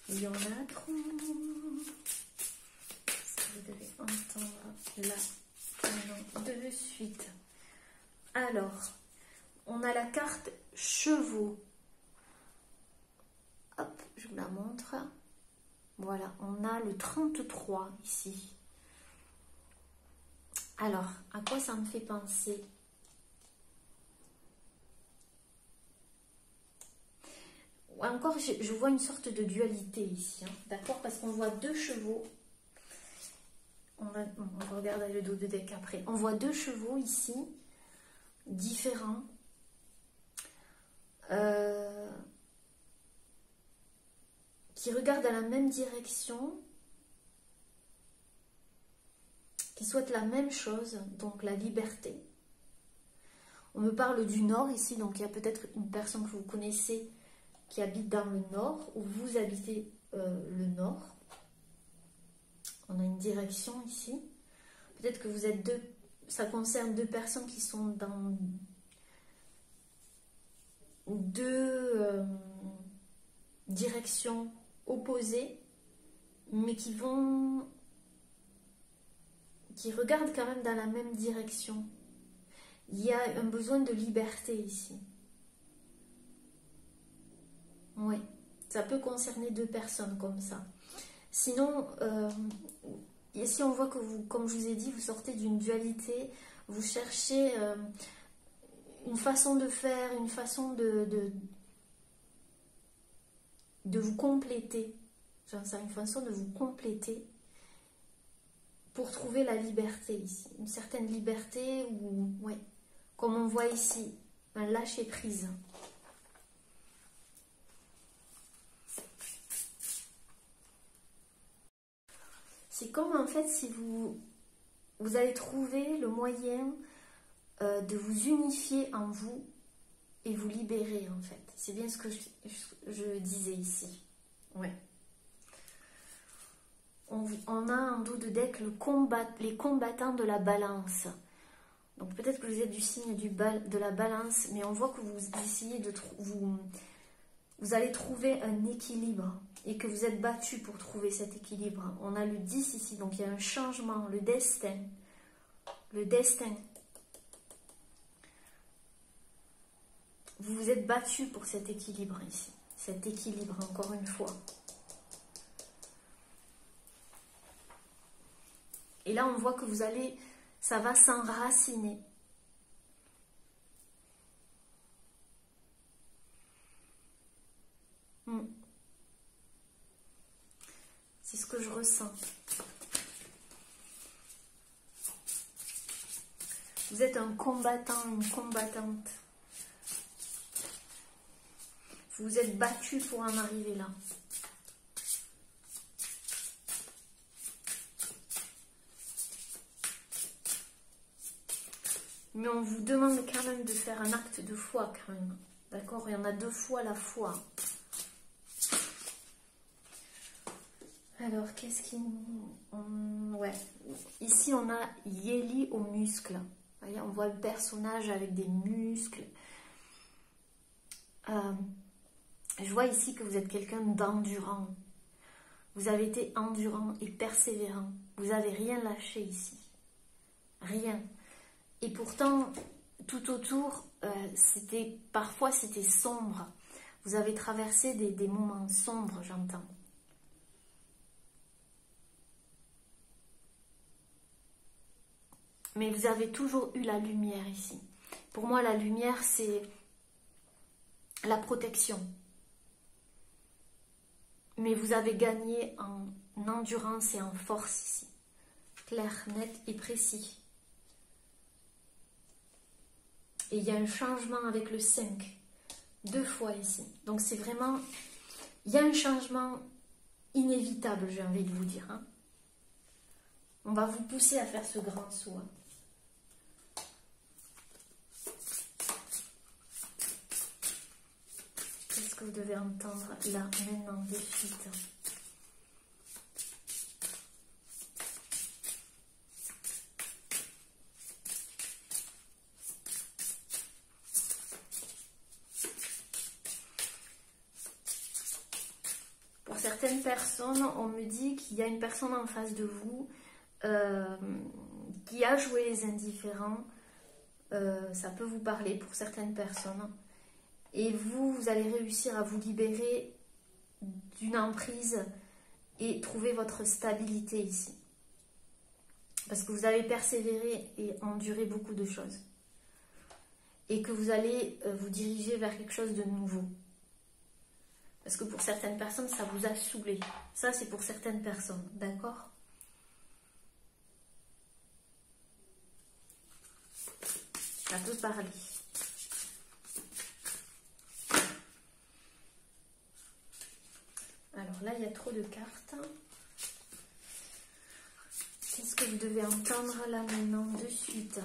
Il y en a trop. Vous devez entendre là, maintenant, de suite. Alors, on a la carte chevaux. Hop, je vous la montre. Voilà, on a le 33 ici. Alors, à quoi ça me fait penser? Encore, je vois une sorte de dualité ici, hein, d'accord? Parce qu'on voit deux chevaux. On regarde le dos de deck après. On voit deux chevaux ici, différents. Qui regardent dans la même direction. qui souhaitent la même chose, donc la liberté. On me parle du nord ici, donc il y a peut-être une personne que vous connaissez qui habite dans le nord, ou vous habitez le nord. On a une direction ici. Peut-être que vous êtes deux, ça concerne deux personnes qui sont dans deux directions opposées, mais qui regardent quand même dans la même direction. Il y a un besoin de liberté ici. Oui, ça peut concerner deux personnes comme ça. Sinon, ici on voit que vous, comme je vous ai dit, vous sortez d'une dualité, vous cherchez une façon de faire, une façon de vous compléter. Une façon de vous compléter pour trouver la liberté ici. Une certaine liberté ou, ouais, comme on voit ici, un lâcher prise. C'est comme en fait si vous allez trouver le moyen de vous unifier en vous et vous libérer en fait. C'est bien ce que je disais ici. Ouais. On a en dos de deck les combattants de la balance. Donc peut-être que vous êtes du signe de la balance, mais on voit que vous essayez de vous allez trouver un équilibre et que vous êtes battu pour trouver cet équilibre. On a le 10 ici, donc il y a un changement, le destin. Le destin. Vous vous êtes battu pour cet équilibre ici. Cet équilibre, encore une fois. Et là, on voit que ça va s'enraciner. C'est ce que je ressens. Vous êtes un combattant, une combattante. Vous vous êtes battu pour en arriver là. Mais on vous demande quand même de faire un acte de foi quand même. D'accord? Il y en a deux fois la foi. Alors, qu'est-ce qui nous... Ouais. Ici, on a Yéli aux muscles. Voyez, on voit le personnage avec des muscles. Je vois ici que vous êtes quelqu'un d'endurant. Vous avez été endurant et persévérant. Vous n'avez rien lâché ici. Rien. Et pourtant, tout autour, parfois c'était sombre. Vous avez traversé des moments sombres, j'entends. Mais vous avez toujours eu la lumière ici. Pour moi, la lumière, c'est la protection. Mais vous avez gagné en endurance et en force ici. Clair, net et précis. Et il y a un changement avec le 5. 2 fois ici. Donc c'est vraiment... Il y a un changement inévitable, j'ai envie de vous dire. Hein. On va vous pousser à faire ce grand saut. Hein. Qu'est-ce que vous devez entendre là, maintenant, de suite? Pour certaines personnes, on me dit qu'il y a une personne en face de vous qui a joué les indifférents. Ça peut vous parler pour certaines personnes. Et vous allez réussir à vous libérer d'une emprise et trouver votre stabilité ici. Parce que vous avez persévéré et enduré beaucoup de choses. Et que vous allez vous diriger vers quelque chose de nouveau. Parce que pour certaines personnes, ça vous a saoulé. Ça, c'est pour certaines personnes, d'accord? Ça peut parler. Alors là, il y a trop de cartes. Qu'est-ce que vous devez entendre là maintenant de suite?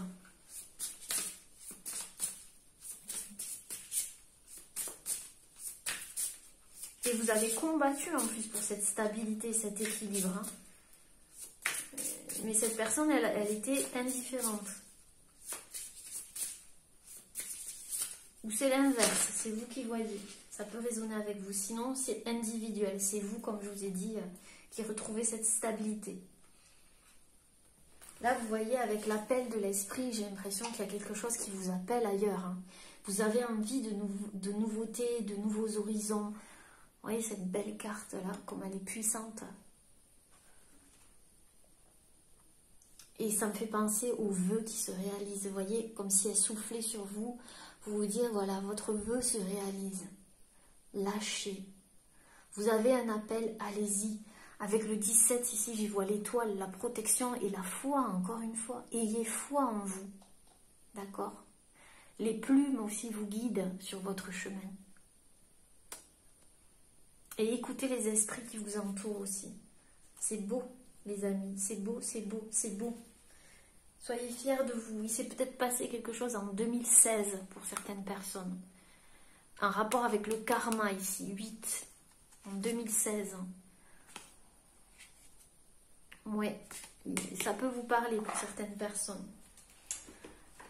Et vous avez combattu en plus pour cette stabilité, cet équilibre. Hein. Mais cette personne, elle était indifférente. Ou c'est l'inverse, c'est vous qui voyez. Ça peut résonner avec vous. Sinon, c'est individuel. C'est vous, comme je vous ai dit, qui retrouvez cette stabilité. Là, vous voyez, avec l'appel de l'esprit, j'ai l'impression qu'il y a quelque chose qui vous appelle ailleurs. Hein. Vous avez envie de nouveautés, de nouveaux horizons. Vous voyez cette belle carte là, comme elle est puissante. Et ça me fait penser aux vœux qui se réalisent. Vous voyez, comme si elle soufflait sur vous, pour vous dire, voilà, votre vœu se réalise. Lâchez. Vous avez un appel, allez-y. Avec le 17 ici, j'y vois l'étoile, la protection et la foi, encore une fois. Ayez foi en vous. D'accord? Les plumes aussi vous guident sur votre chemin. Et écoutez les esprits qui vous entourent aussi. C'est beau, les amis. C'est beau, c'est beau, c'est beau. Soyez fiers de vous. Il s'est peut-être passé quelque chose en 2016 pour certaines personnes. Un rapport avec le karma ici, 8, en 2016. Ouais, ça peut vous parler pour certaines personnes.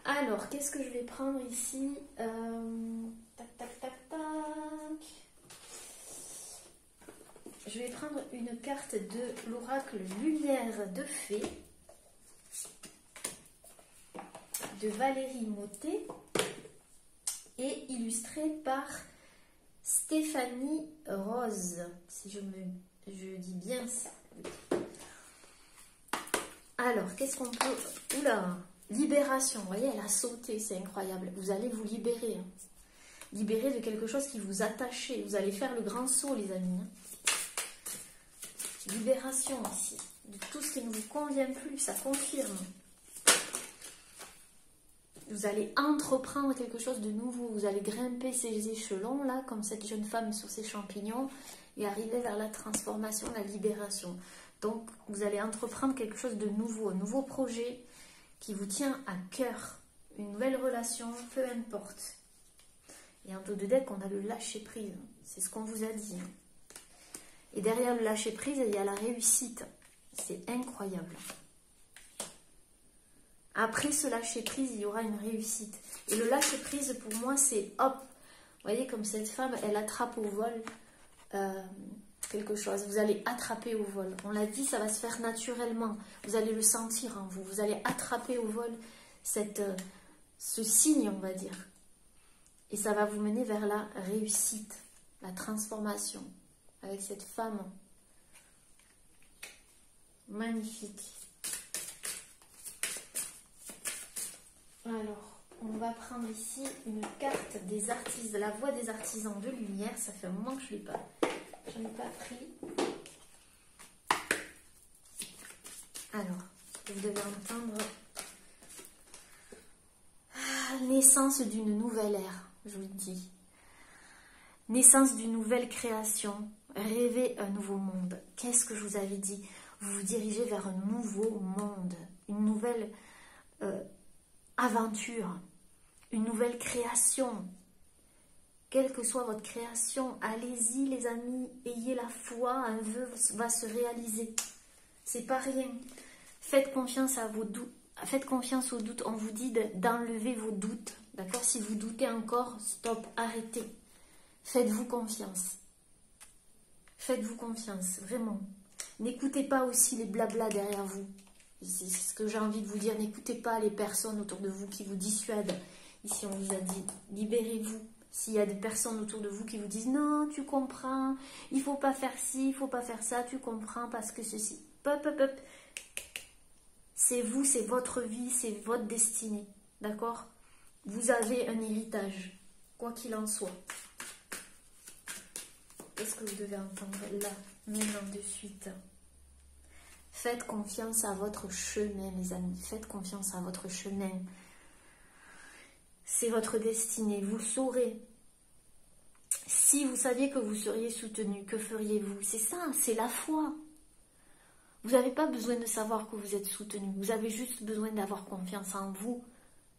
Alors, qu'est-ce que je vais prendre ici? Tac, tac, tac, tac. Je vais prendre une carte de l'oracle Lumière de Fée de Valérie Mottet et illustrée par Stéphanie Rose, si je dis bien ça. Alors, qu'est-ce qu'on peut... Oula, libération, vous voyez, elle a sauté, c'est incroyable. Vous allez vous libérer. Hein. Libérer de quelque chose qui vous attachait. Vous allez faire le grand saut, les amis. Hein. Libération ici, de tout ce qui ne vous convient plus, ça confirme. Vous allez entreprendre quelque chose de nouveau, vous allez grimper ces échelons là, comme cette jeune femme sur ses champignons, et arriver vers la transformation, la libération. Donc vous allez entreprendre quelque chose de nouveau, un nouveau projet qui vous tient à cœur, une nouvelle relation, peu importe. Et en dos de deck, on a le lâcher prise, c'est ce qu'on vous a dit. Et derrière le lâcher prise, il y a la réussite. C'est incroyable. Après ce lâcher prise, il y aura une réussite. Et le lâcher prise, pour moi, c'est hop. Vous voyez, comme cette femme, elle attrape au vol quelque chose. Vous allez attraper au vol. On l'a dit, ça va se faire naturellement. Vous allez le sentir en vous. Vous allez attraper au vol ce signe, on va dire. Et ça va vous mener vers la réussite, la transformation. Avec cette femme. Magnifique. Alors, on va prendre ici une carte des artistes, la voix des artisans de lumière. Ça fait un moment que je ne l'ai pas pris. Alors, vous devez entendre naissance d'une nouvelle ère, je vous le dis. Naissance d'une nouvelle création. Rêvez un nouveau monde. Qu'est-ce que je vous avais dit? Vous vous dirigez vers un nouveau monde, une nouvelle aventure, une nouvelle création. Quelle que soit votre création, allez-y les amis, ayez la foi, un vœu va se réaliser. C'est pas rien. Faites confiance à vos doutes. Faites confiance aux doutes. On vous dit d'enlever vos doutes. D'accord? Si vous doutez encore, stop, arrêtez. Faites-vous confiance. Faites-vous confiance, vraiment. N'écoutez pas aussi les blablas derrière vous. C'est ce que j'ai envie de vous dire. N'écoutez pas les personnes autour de vous qui vous dissuadent. Ici, on vous a dit, libérez-vous. S'il y a des personnes autour de vous qui vous disent, non, tu comprends, il ne faut pas faire ci, il ne faut pas faire ça, tu comprends parce que ceci. Pop, pop, pop. C'est vous, c'est votre vie, c'est votre destinée. D'accord? Vous avez un héritage, quoi qu'il en soit. Qu'est-ce que vous devez entendre là, maintenant, de suite? Faites confiance à votre chemin, les amis. Faites confiance à votre chemin. C'est votre destinée, vous le saurez. Si vous saviez que vous seriez soutenu, que feriez-vous? C'est ça, c'est la foi. Vous n'avez pas besoin de savoir que vous êtes soutenu. Vous avez juste besoin d'avoir confiance en vous.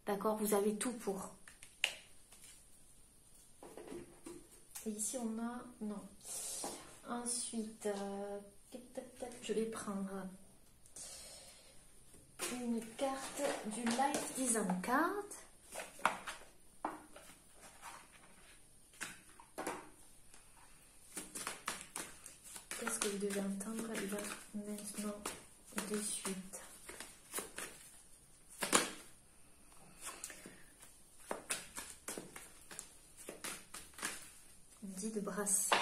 D'accord? Vous avez tout pour. Et ici, on a... Non. Ensuite, je vais prendre une carte du Life Design Card. Qu'est-ce que vous devez entendre là maintenant de suite? On dit de brasser.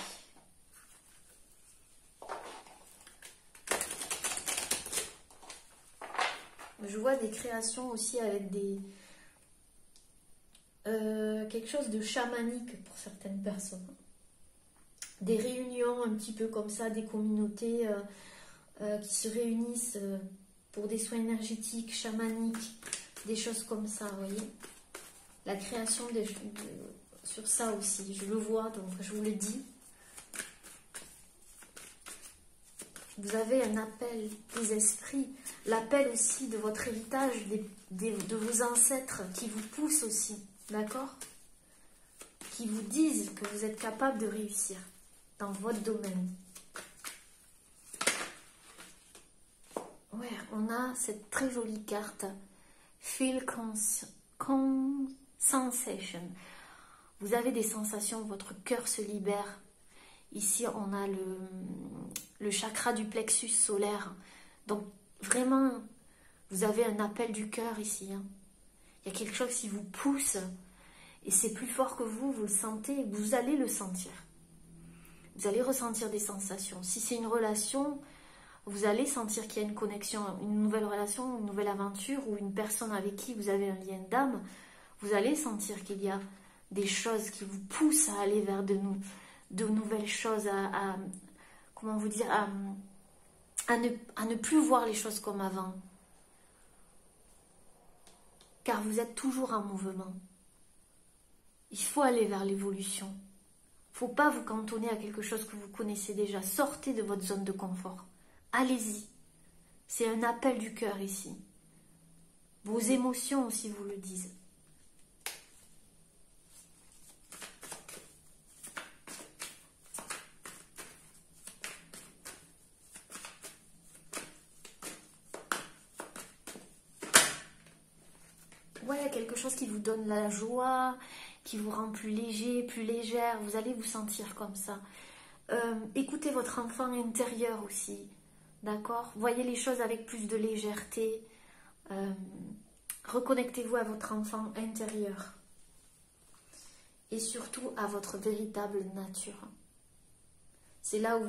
Je vois des créations aussi avec des quelque chose de chamanique pour certaines personnes. Des réunions un petit peu comme ça, des communautés qui se réunissent pour des soins énergétiques, chamaniques, des choses comme ça, vous voyez. La création sur ça aussi, je le vois, donc je vous le dis. Vous avez un appel des esprits, l'appel aussi de votre héritage, de vos ancêtres qui vous poussent aussi, d'accord? Qui vous disent que vous êtes capable de réussir dans votre domaine. Ouais, on a cette très jolie carte, Feel Sensation. Vous avez des sensations, votre cœur se libère. Ici, on a le chakra du plexus solaire. Donc, vraiment, vous avez un appel du cœur ici. Hein. Il y a quelque chose qui vous pousse. Et c'est plus fort que vous, vous le sentez. Vous allez le sentir. Vous allez ressentir des sensations. Si c'est une relation, vous allez sentir qu'il y a une connexion, une nouvelle relation, une nouvelle aventure ou une personne avec qui vous avez un lien d'âme. Vous allez sentir qu'il y a des choses qui vous poussent à aller vers de nouvelles choses, comment vous dire, à ne plus voir les choses comme avant. Car vous êtes toujours en mouvement. Il faut aller vers l'évolution. Il ne faut pas vous cantonner à quelque chose que vous connaissez déjà. Sortez de votre zone de confort. Allez-y. C'est un appel du cœur ici. Vos émotions aussi vous le disent. Ouais, quelque chose qui vous donne la joie, qui vous rend plus léger, plus légère. Vous allez vous sentir comme ça. Écoutez votre enfant intérieur aussi. D'accord? Voyez les choses avec plus de légèreté. Reconnectez-vous à votre enfant intérieur. Et surtout à votre véritable nature. C'est là où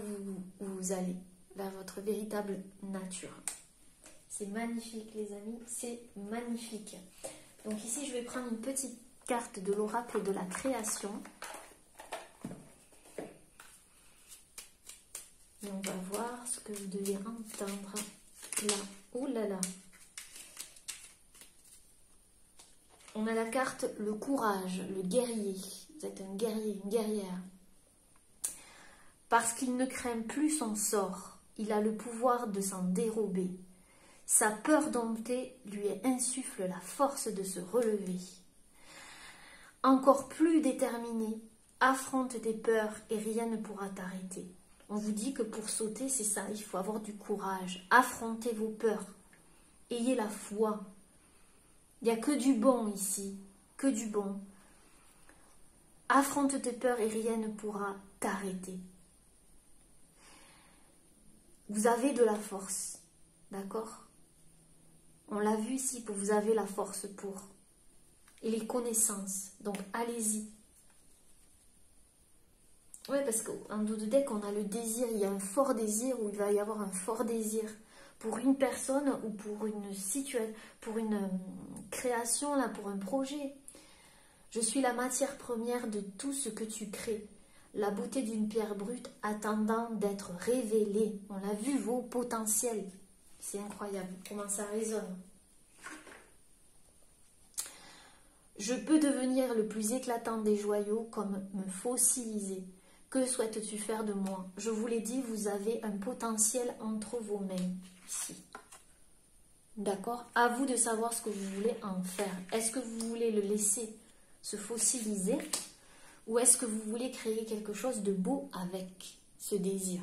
vous allez, vers votre véritable nature. C'est magnifique les amis, c'est magnifique. Donc ici je vais prendre une petite carte de l'oracle de la création. Et on va voir ce que vous devez entendre là. Oh là là. On a la carte le courage, le guerrier. Vous êtes un guerrier, une guerrière. Parce qu'il ne craint plus son sort, il a le pouvoir de s'en dérober. Sa peur domptée lui insuffle la force de se relever. Encore plus déterminé, affronte tes peurs et rien ne pourra t'arrêter. On vous dit que pour sauter, c'est ça, il faut avoir du courage. Affrontez vos peurs. Ayez la foi. Il n'y a que du bon ici, que du bon. Affronte tes peurs et rien ne pourra t'arrêter. Vous avez de la force, d'accord? On l'a vu ici que vous avez la force pour. Et les connaissances, donc allez-y. Oui, parce qu'en dos de deck, on a le désir, il y a un fort désir ou il va y avoir un fort désir pour une personne ou pour une situation, pour une création, là, pour un projet. Je suis la matière première de tout ce que tu crées. La beauté d'une pierre brute attendant d'être révélée. On l'a vu, vos potentiels. C'est incroyable comment ça résonne. Je peux devenir le plus éclatant des joyaux comme me fossiliser. Que souhaites-tu faire de moi? Je vous l'ai dit, vous avez un potentiel entre vos mains, ici. D'accord? À vous de savoir ce que vous voulez en faire. Est-ce que vous voulez le laisser se fossiliser? Ou est-ce que vous voulez créer quelque chose de beau avec ce désir?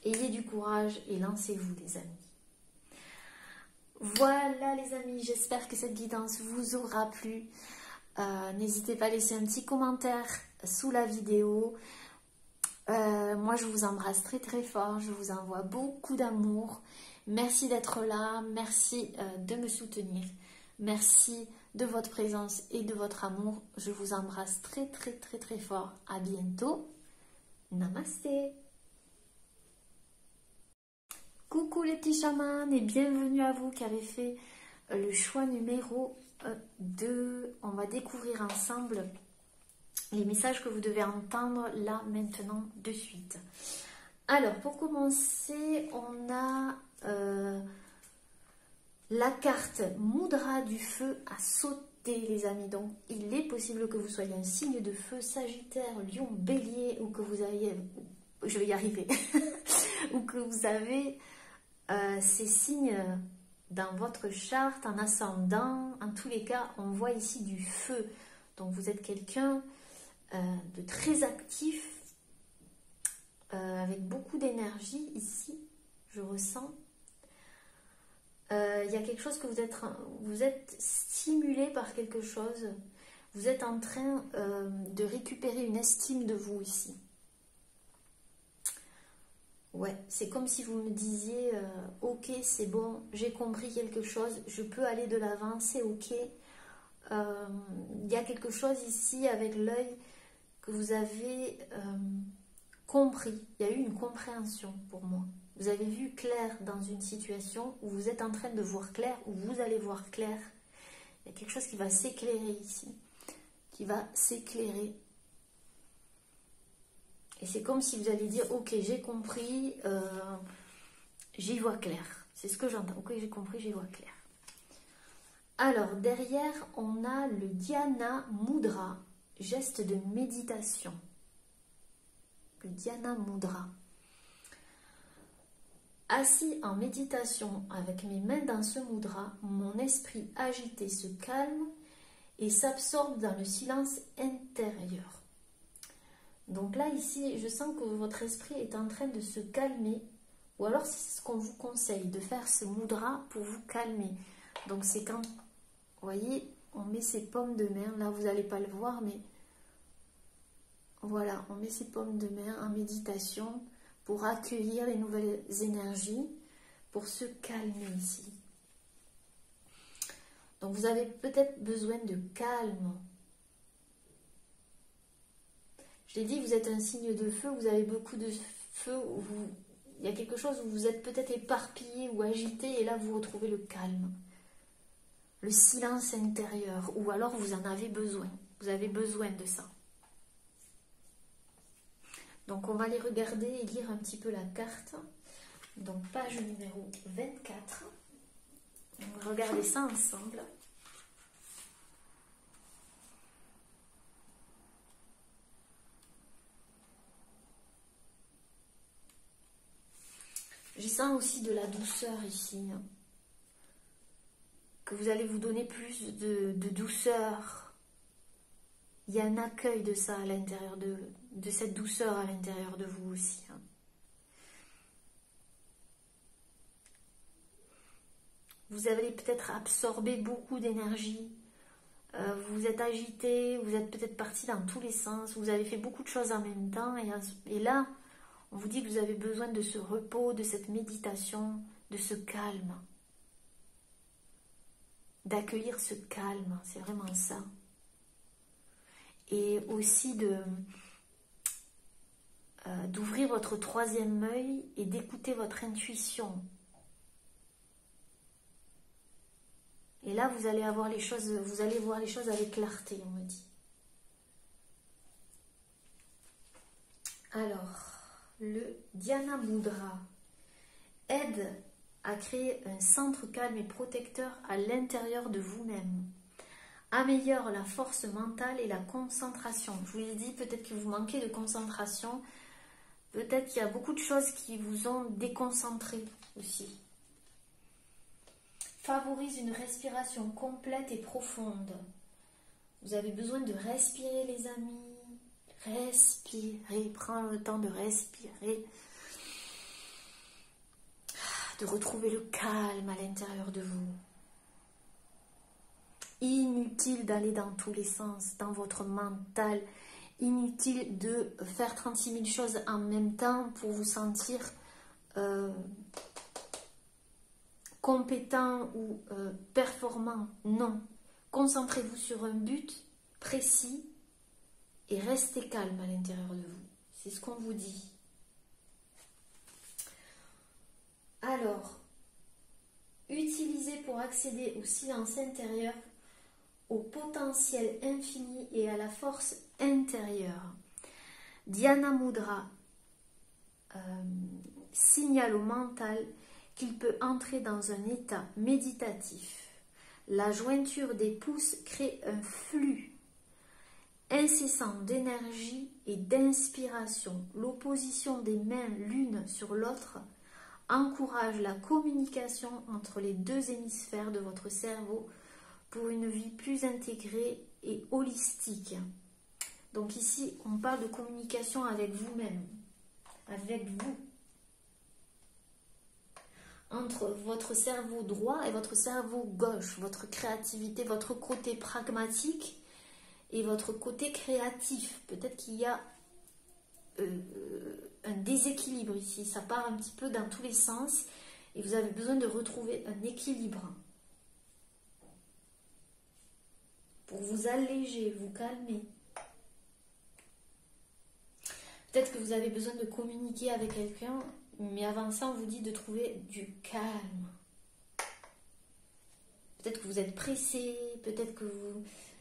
Ayez du courage et lancez-vous, les amis. Voilà, les amis, j'espère que cette guidance vous aura plu. N'hésitez pas à laisser un petit commentaire sous la vidéo. Moi, je vous embrasse très très fort. Je vous envoie beaucoup d'amour. Merci d'être là. Merci de me soutenir. Merci de votre présence et de votre amour. Je vous embrasse très très très très fort. À bientôt. Namasté. Coucou les petits chamans et bienvenue à vous qui avez fait le choix numéro 2. On va découvrir ensemble les messages que vous devez entendre là, maintenant, de suite. Alors, pour commencer, on a la carte Moudra du feu à sauter, les amis. Donc, il est possible que vous soyez un signe de feu, Sagittaire, Lion, Bélier, ou que vous ayez... Je vais y arriver. ou que vous avez ces signes dans votre charte, en ascendant. En tous les cas, on voit ici du feu. Donc, vous êtes quelqu'un de très actif, avec beaucoup d'énergie ici, je ressens. Il y a quelque chose que vous êtes stimulé par quelque chose. Vous êtes en train de récupérer une estime de vous ici. Ouais, c'est comme si vous me disiez ok, c'est bon, j'ai compris quelque chose, je peux aller de l'avant, c'est ok. Il y a quelque chose ici avec l'œil que vous avez compris. Il y a eu une compréhension pour moi. Vous avez vu clair dans une situation où vous êtes en train de voir clair, où vous allez voir clair. Il y a quelque chose qui va s'éclairer ici, qui va s'éclairer. Et c'est comme si vous alliez dire, ok, j'ai compris, j'y vois clair. C'est ce que j'entends. Ok, j'ai compris, j'y vois clair. Alors, derrière, on a le Dhyana Mudra, geste de méditation. Le Dhyana Mudra. Assis en méditation avec mes mains dans ce mudra, mon esprit agité se calme et s'absorbe dans le silence intérieur. Donc là, ici, je sens que votre esprit est en train de se calmer, ou alors c'est ce qu'on vous conseille, de faire ce mudra pour vous calmer. Donc c'est quand, vous voyez, on met ses paumes de main, là vous n'allez pas le voir, mais voilà, on met ses paumes de main en méditation pour accueillir les nouvelles énergies, pour se calmer ici. Donc vous avez peut-être besoin de calme. Je l'ai dit, vous êtes un signe de feu, vous avez beaucoup de feu, il y a quelque chose où vous êtes peut-être éparpillé ou agité, et là vous retrouvez le calme, le silence intérieur, ou alors vous en avez besoin, vous avez besoin de ça. Donc on va aller regarder et lire un petit peu la carte. Donc page numéro 24. On va regarder ça ensemble. J'y sens aussi de la douceur ici. Que vous allez vous donner plus de douceur. Il y a un accueil de ça à l'intérieur de cette douceur à l'intérieur de vous aussi. Vous avez peut-être absorbé beaucoup d'énergie. Vous êtes agité, vous êtes peut-être parti dans tous les sens. Vous avez fait beaucoup de choses en même temps. Et là, on vous dit que vous avez besoin de ce repos, de cette méditation, de ce calme. D'accueillir ce calme, c'est vraiment ça. Et aussi d'ouvrir votre troisième œil et d'écouter votre intuition. Et là, vous allez voir les choses avec clarté, on me dit. Alors, le Dhyana Mudra aide à créer un centre calme et protecteur à l'intérieur de vous-même, améliore la force mentale et la concentration. Je vous l'ai dit, peut-être que vous manquez de concentration. Peut-être qu'il y a beaucoup de choses qui vous ont déconcentré aussi. Favorise une respiration complète et profonde. Vous avez besoin de respirer, les amis. Respirez, prends le temps de respirer. De retrouver le calme à l'intérieur de vous. Inutile d'aller dans tous les sens, dans votre mental. Inutile de faire 36 000 choses en même temps pour vous sentir compétent ou performant. Non. Concentrez-vous sur un but précis et restez calme à l'intérieur de vous. C'est ce qu'on vous dit. Alors, utilisez pour accéder au silence intérieur, au potentiel infini et à la force intérieure. Dhyana Mudra signale au mental qu'il peut entrer dans un état méditatif. La jointure des pouces crée un flux incessant d'énergie et d'inspiration. L'opposition des mains l'une sur l'autre encourage la communication entre les deux hémisphères de votre cerveau pour une vie plus intégrée et holistique. Donc ici, on parle de communication avec vous-même, avec vous. Entre votre cerveau droit et votre cerveau gauche, votre créativité, votre côté pragmatique et votre côté créatif. Peut-être qu'il y a un déséquilibre ici, ça part un petit peu dans tous les sens et vous avez besoin de retrouver un équilibre pour vous alléger, vous calmer. Peut-être que vous avez besoin de communiquer avec quelqu'un, mais avant ça on vous dit de trouver du calme. Peut-être que vous êtes pressé, peut-être que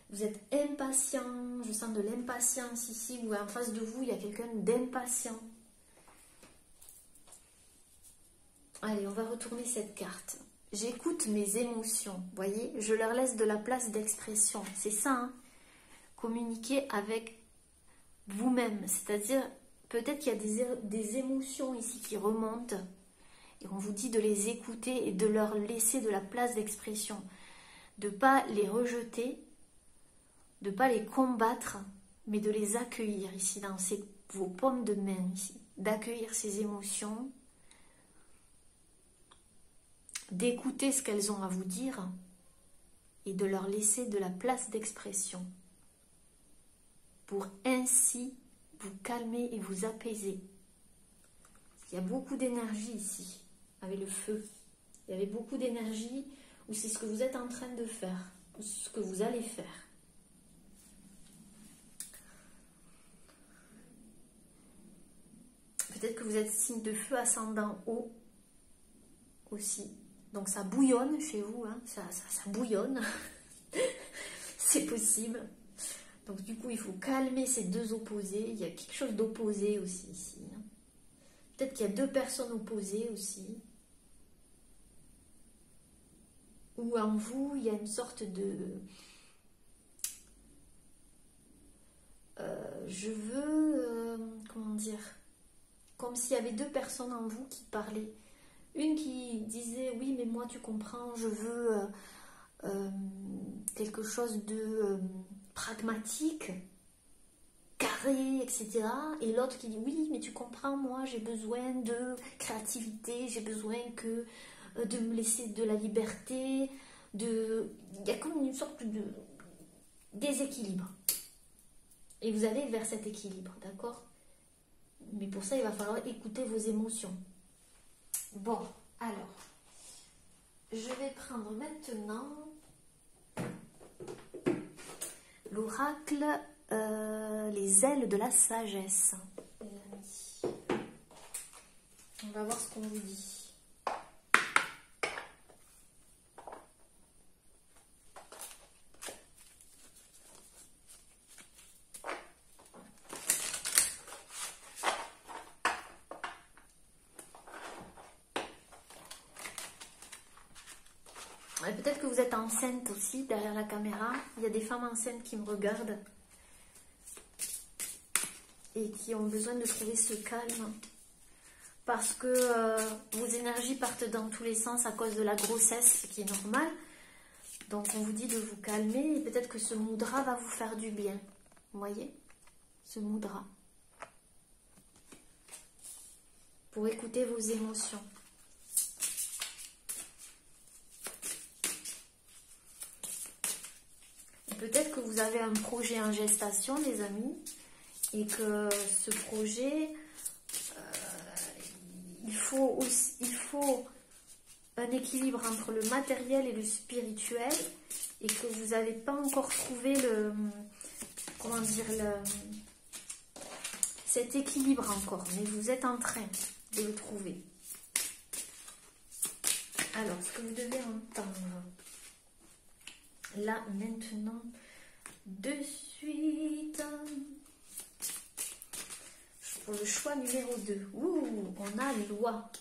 vous êtes impatient, je sens de l'impatience ici, ou en face de vous, il y a quelqu'un d'impatient. Allez, on va retourner cette carte. J'écoute mes émotions, vous voyez, je leur laisse de la place d'expression. C'est ça, hein? Communiquer avec vous-même, c'est-à-dire, peut-être qu'il y a des émotions ici qui remontent, et on vous dit de les écouter et de leur laisser de la place d'expression, de ne pas les rejeter, de ne pas les combattre, mais de les accueillir ici, dans vos paumes de main, ici. D'accueillir ces émotions, d'écouter ce qu'elles ont à vous dire et de leur laisser de la place d'expression pour ainsi vous calmer et vous apaiser. Il y a beaucoup d'énergie ici, avec le feu. Il y avait beaucoup d'énergie, ou c'est ce que vous êtes en train de faire, ou ce que vous allez faire. Peut-être que vous êtes signe de feu ascendant haut aussi. Donc ça bouillonne chez vous, hein, ça bouillonne. C'est possible. Donc du coup, il faut calmer ces deux opposés. Il y a quelque chose d'opposé aussi ici. Hein. Peut-être qu'il y a deux personnes opposées aussi. Ou en vous, il y a une sorte de... je veux... comment dire? Comme s'il y avait deux personnes en vous qui parlaient. Une qui disait, oui, mais moi, tu comprends, je veux quelque chose de pragmatique, carré, etc. Et l'autre qui dit, oui, mais tu comprends, moi, j'ai besoin de créativité, j'ai besoin de me laisser de la liberté. Il y a comme une sorte de déséquilibre. Et vous allez vers cet équilibre, d'accord? Mais pour ça, il va falloir écouter vos émotions. Bon, alors, je vais prendre maintenant l'oracle, les ailes de la sagesse. On va voir ce qu'on vous dit. Peut-être que vous êtes enceinte aussi, derrière la caméra. Il y a des femmes enceintes qui me regardent et qui ont besoin de trouver ce calme. Parce que vos énergies partent dans tous les sens à cause de la grossesse, ce qui est normal. Donc on vous dit de vous calmer et peut-être que ce mudra va vous faire du bien. Vous voyez? Ce mudra. Pour écouter vos émotions. Peut-être que vous avez un projet en gestation, les amis, et que ce projet, il faut un équilibre entre le matériel et le spirituel, et que vous n'avez pas encore trouvé cet équilibre encore, mais vous êtes en train de le trouver. Alors, ce que vous devez entendre, là, maintenant, de suite, pour le choix numéro 2. Ouh, on a loi.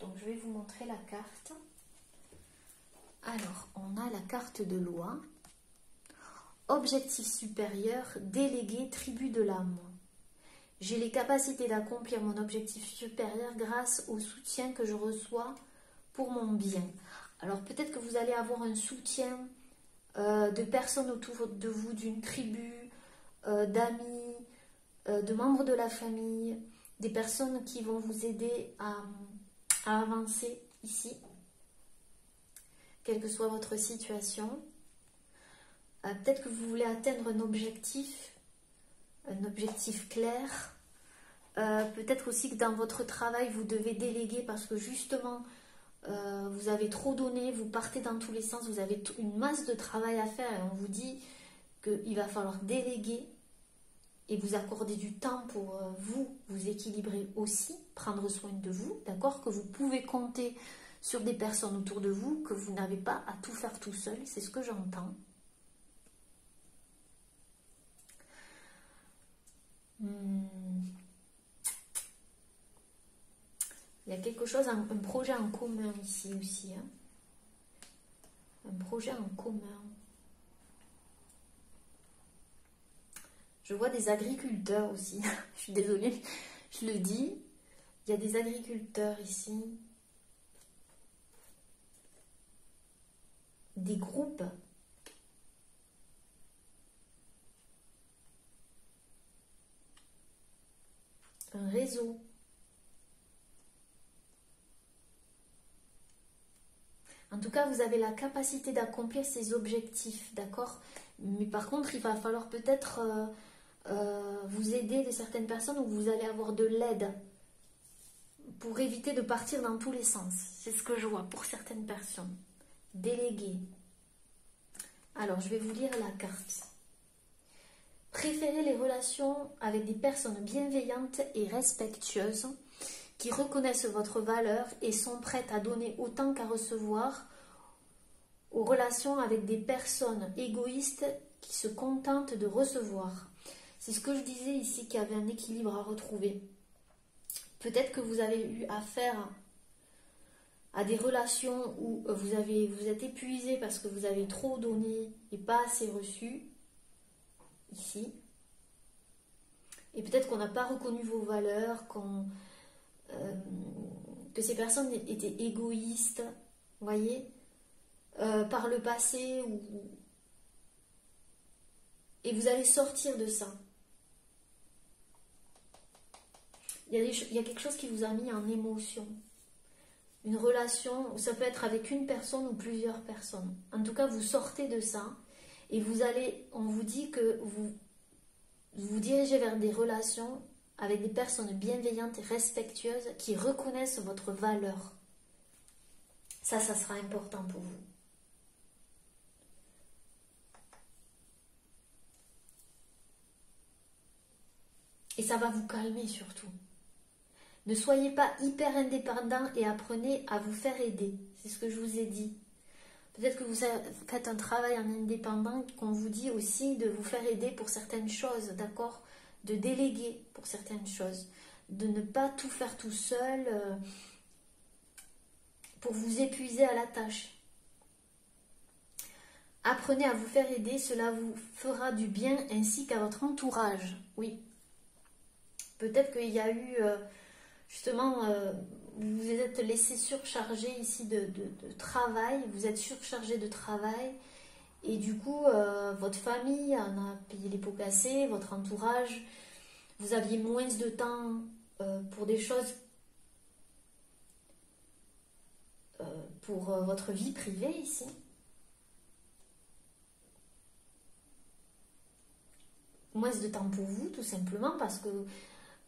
Donc, je vais vous montrer la carte. Alors, on a la carte de loi. Objectif supérieur, délégué, tribu de l'âme. J'ai les capacités d'accomplir mon objectif supérieur grâce au soutien que je reçois pour mon bien. Alors, peut-être que vous allez avoir un soutien de personnes autour de vous, d'une tribu, d'amis, de membres de la famille, des personnes qui vont vous aider à avancer ici, quelle que soit votre situation. Peut-être que vous voulez atteindre un objectif clair. Peut-être aussi que dans votre travail, vous devez déléguer parce que justement, vous avez trop donné, vous partez dans tous les sens, vous avez une masse de travail à faire et on vous dit qu'il va falloir déléguer et vous accorder du temps pour vous équilibrer aussi, prendre soin de vous, d'accord? Que vous pouvez compter sur des personnes autour de vous, que vous n'avez pas à tout faire tout seul, c'est ce que j'entends. Il y a quelque chose, un projet en commun ici aussi. Hein. Un projet en commun. Je vois des agriculteurs aussi. Je suis désolée, je le dis. Il y a des agriculteurs ici. Des groupes. Un réseau. En tout cas, vous avez la capacité d'accomplir ces objectifs, d'accord? Mais par contre, il va falloir peut-être vous aider de certaines personnes où vous allez avoir de l'aide pour éviter de partir dans tous les sens. C'est ce que je vois pour certaines personnes. Déléguer. Alors, je vais vous lire la carte. Préférez les relations avec des personnes bienveillantes et respectueuses qui reconnaissent votre valeur et sont prêtes à donner autant qu'à recevoir, aux relations avec des personnes égoïstes qui se contentent de recevoir. C'est ce que je disais ici, qu'il y avait un équilibre à retrouver. Peut-être que vous avez eu affaire à des relations où vous êtes épuisé parce que vous avez trop donné et pas assez reçu, ici. Et peut-être qu'on n'a pas reconnu vos valeurs, que ces personnes étaient égoïstes, vous voyez, par le passé, et vous allez sortir de ça. Il y a quelque chose qui vous a mis en émotion. Une relation, ça peut être avec une personne ou plusieurs personnes. En tout cas, vous sortez de ça et on vous dit que vous vous dirigez vers des relations avec des personnes bienveillantes et respectueuses qui reconnaissent votre valeur. Ça sera important pour vous. Et ça va vous calmer surtout. Ne soyez pas hyper indépendant et apprenez à vous faire aider. C'est ce que je vous ai dit. Peut-être que vous faites un travail en indépendant, qu'on vous dit aussi de vous faire aider pour certaines choses, d'accord? De déléguer pour certaines choses. De ne pas tout faire tout seul pour vous épuiser à la tâche. Apprenez à vous faire aider, cela vous fera du bien ainsi qu'à votre entourage. Oui. Peut-être qu'il y a eu, justement, vous vous êtes laissé surcharger ici de travail, vous êtes surchargé de travail et du coup, votre famille en a payé les pots cassés, votre entourage, vous aviez moins de temps pour des choses, pour votre vie privée ici. Moins de temps pour vous, tout simplement, parce que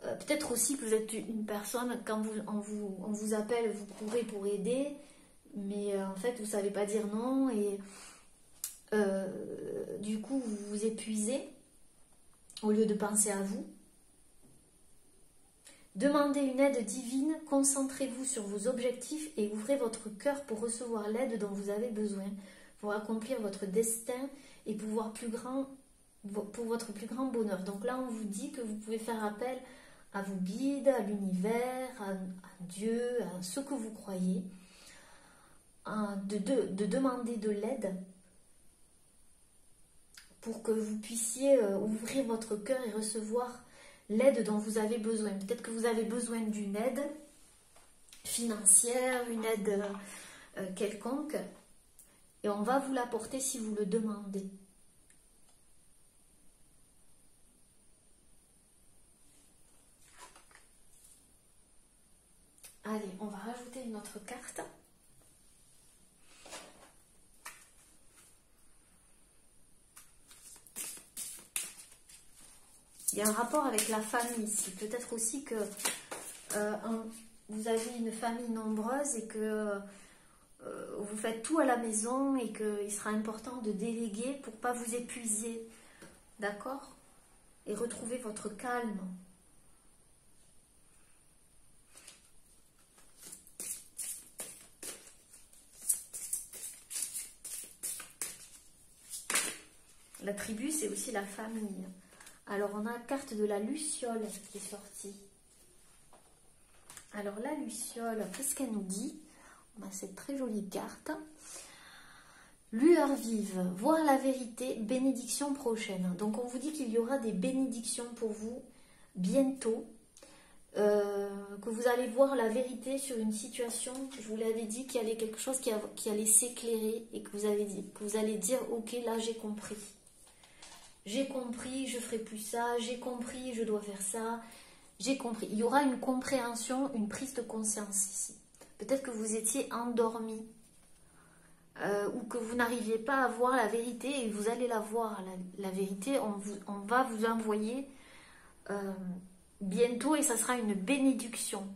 peut-être aussi que vous êtes une personne, quand on vous appelle, vous courez pour aider, mais en fait, vous ne savez pas dire non, et du coup, vous vous épuisez au lieu de penser à vous. Demandez une aide divine, concentrez-vous sur vos objectifs et ouvrez votre cœur pour recevoir l'aide dont vous avez besoin, pour accomplir votre destin et pour votre plus grand bonheur. Donc là, on vous dit que vous pouvez faire appel à vos guides, à l'univers, à Dieu, à ce que vous croyez, de demander de l'aide pour que vous puissiez ouvrir votre cœur et recevoir l'aide dont vous avez besoin. Peut-être que vous avez besoin d'une aide financière, une aide quelconque, et on va vous l'apporter si vous le demandez. Allez, on va rajouter une autre carte. Il y a un rapport avec la famille ici. Peut-être aussi que vous avez une famille nombreuse et que vous faites tout à la maison et qu'il sera important de déléguer pour ne pas vous épuiser. D'accord? Et retrouver votre calme. La tribu, c'est aussi la famille. Alors, on a la carte de la luciole qui est sortie. Alors, la luciole, qu'est-ce qu'elle nous dit? On a cette très jolie carte. Lueur vive, voir la vérité, bénédiction prochaine. Donc, on vous dit qu'il y aura des bénédictions pour vous bientôt. Que vous allez voir la vérité sur une situation. Je vous l'avais dit qu'il y allait quelque chose qui allait s'éclairer et que vous allez dire, ok, là, j'ai compris. J'ai compris, je ferai plus ça, j'ai compris, je dois faire ça, j'ai compris. Il y aura une compréhension, une prise de conscience ici. Peut-être que vous étiez endormi ou que vous n'arriviez pas à voir la vérité et vous allez la voir, la vérité. On va vous envoyer bientôt et ça sera une bénédiction.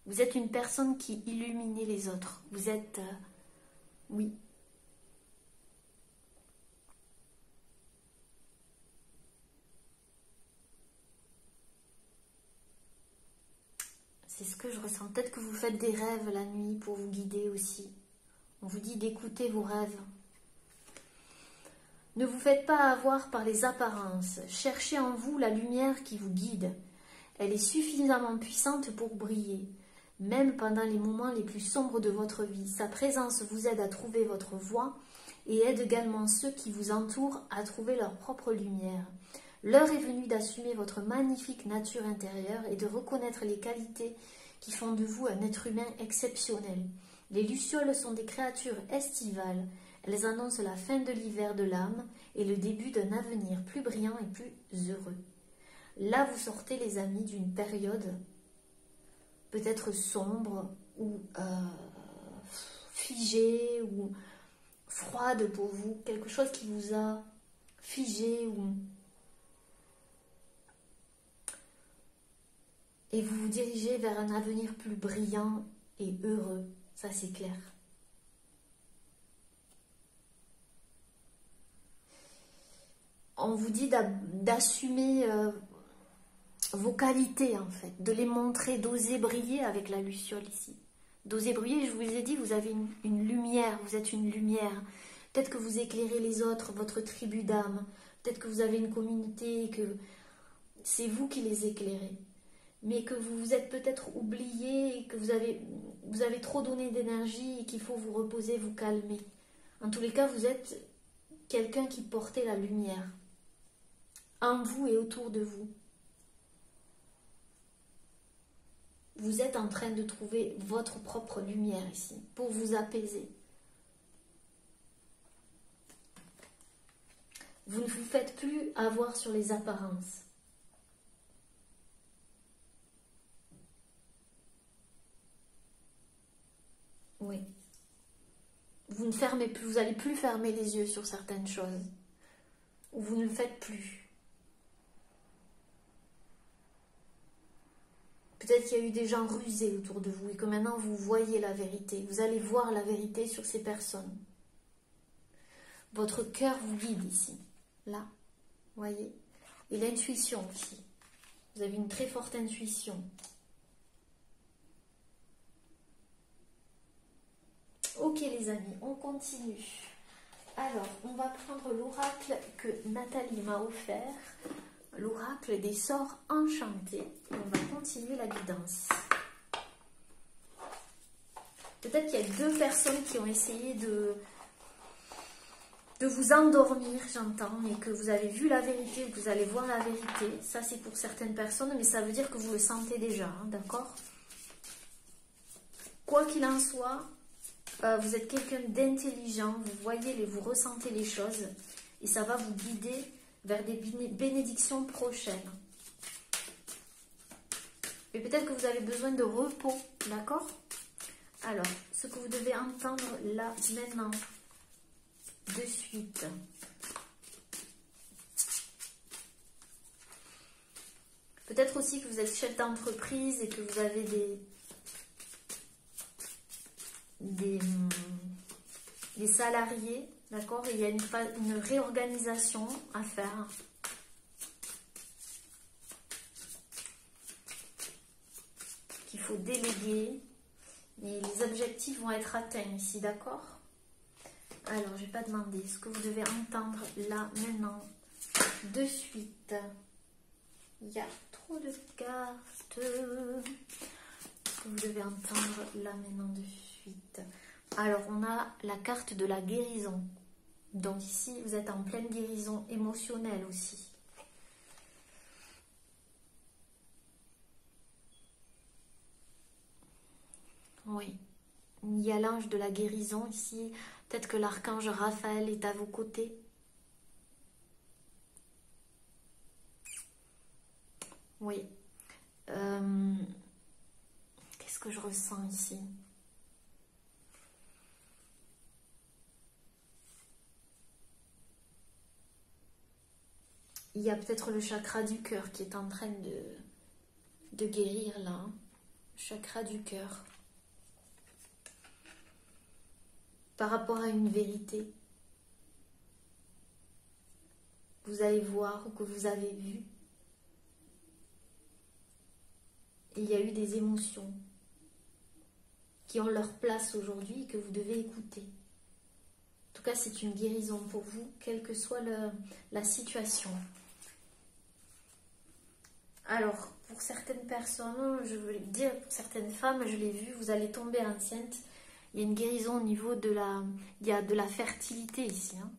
Vous êtes une personne qui illumine les autres. Vous êtes... oui. C'est ce que je ressens. Peut-être que vous faites des rêves la nuit pour vous guider aussi. On vous dit d'écouter vos rêves. Ne vous faites pas avoir par les apparences. Cherchez en vous la lumière qui vous guide. Elle est suffisamment puissante pour briller, même pendant les moments les plus sombres de votre vie. Sa présence vous aide à trouver votre voie et aide également ceux qui vous entourent à trouver leur propre lumière. L'heure est venue d'assumer votre magnifique nature intérieure et de reconnaître les qualités qui font de vous un être humain exceptionnel. Les lucioles sont des créatures estivales. Elles annoncent la fin de l'hiver de l'âme et le début d'un avenir plus brillant et plus heureux. Là, vous sortez, les amis, d'une période peut-être sombre ou figée ou froide pour vous, quelque chose qui vous a figé ou... Et vous vous dirigez vers un avenir plus brillant et heureux, ça c'est clair. On vous dit d'assumer vos qualités en fait, de les montrer, d'oser briller avec la luciole ici. D'oser briller, je vous ai dit, vous avez une lumière, vous êtes une lumière. Peut-être que vous éclairez les autres, votre tribu d'âme. Peut-être que vous avez une communauté et que c'est vous qui les éclairez. mais que vous vous êtes peut-être oublié, et que vous avez trop donné d'énergie et qu'il faut vous reposer, vous calmer. En tous les cas, vous êtes quelqu'un qui portait la lumière en vous et autour de vous. Vous êtes en train de trouver votre propre lumière ici, pour vous apaiser. Vous ne vous faites plus avoir sur les apparences. Oui. Vous ne fermez plus, vous n'allez plus fermer les yeux sur certaines choses. Ou vous ne le faites plus. Peut-être qu'il y a eu des gens rusés autour de vous et que maintenant vous voyez la vérité. Vous allez voir la vérité sur ces personnes. Votre cœur vous guide ici. Là, voyez. Et l'intuition aussi. Vous avez une très forte intuition. Ok les amis, on continue. Alors, on va prendre l'oracle que Nathalie m'a offert. L'oracle des sorts enchantés. On va continuer la guidance. Peut-être qu'il y a 2 personnes qui ont essayé de vous endormir, j'entends, et que vous avez vu la vérité, que vous allez voir la vérité. Ça, c'est pour certaines personnes, mais ça veut dire que vous le sentez déjà, hein, d'accord? Quoi qu'il en soit, vous êtes quelqu'un d'intelligent, vous voyez, vous ressentez les choses, et ça va vous guider vers des bénédictions prochaines. Mais peut-être que vous avez besoin de repos, d'accord? Alors, ce que vous devez entendre là, maintenant, de suite. Peut-être aussi que vous êtes chef d'entreprise et que vous avez des salariés, d'accord? Il y a une réorganisation à faire. Qu'il faut déléguer. Mais les objectifs vont être atteints ici, d'accord? Alors, je vais pas demander ce que vous devez entendre là, maintenant, de suite. Il y a trop de cartes que vous devez entendre là, maintenant, de suite. Alors, on a la carte de la guérison. Donc ici, vous êtes en pleine guérison émotionnelle aussi. Oui. Il y a l'ange de la guérison ici. Peut-être que l'archange Raphaël est à vos côtés. Oui. Qu'est-ce que je ressens ici? Il y a peut-être le chakra du cœur qui est en train de guérir là. Hein. Chakra du cœur. Par rapport à une vérité. Vous allez voir ou que vous avez vu. Il y a eu des émotions qui ont leur place aujourd'hui et que vous devez écouter. En tout cas, c'est une guérison pour vous, quelle que soit la situation. Alors, pour certaines personnes, je veux dire, pour certaines femmes, je l'ai vu, vous allez tomber enceinte. Il y a une guérison au niveau de la fertilité ici. Hein.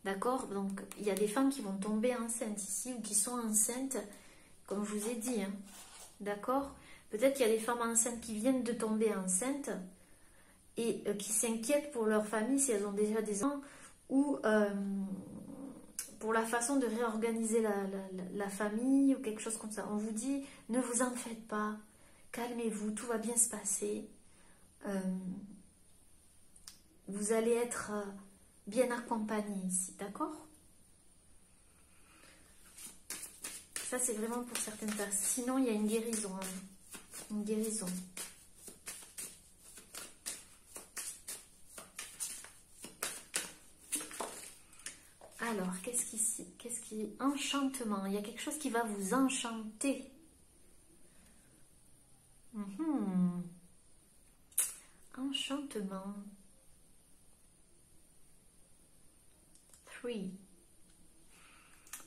D'accord? Donc, il y a des femmes qui vont tomber enceintes ici ou qui sont enceintes, comme je vous ai dit. Hein. D'accord? Peut-être qu'il y a des femmes enceintes qui viennent de tomber enceintes et qui s'inquiètent pour leur famille si elles ont déjà des enfants ou pour la façon de réorganiser la famille ou quelque chose comme ça. On vous dit, ne vous en faites pas, calmez-vous, tout va bien se passer. Vous allez être bien accompagné ici, d'accord? Ça, c'est vraiment pour certaines personnes. Sinon, il y a une guérison. Hein. Une guérison. Alors, qu'est-ce qui... Enchantement. Il y a quelque chose qui va vous enchanter. Enchantement. 3. Il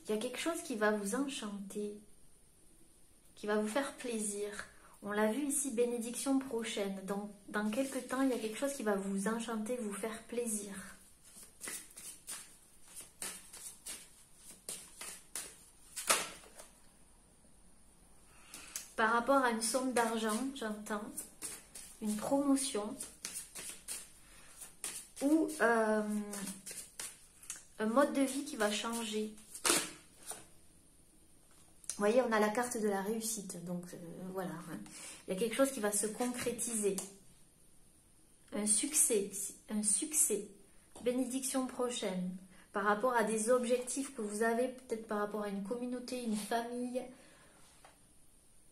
y a quelque chose qui va vous enchanter, qui va vous faire plaisir. On l'a vu ici, bénédiction prochaine. Donc, dans quelques temps, il y a quelque chose qui va vous enchanter, vous faire plaisir. Par rapport à une somme d'argent, j'entends une promotion ou un mode de vie qui va changer. Vous voyez, on a la carte de la réussite, donc voilà. Il y a quelque chose qui va se concrétiser. Un succès, bénédiction prochaine, par rapport à des objectifs que vous avez, peut-être par rapport à une communauté, une famille,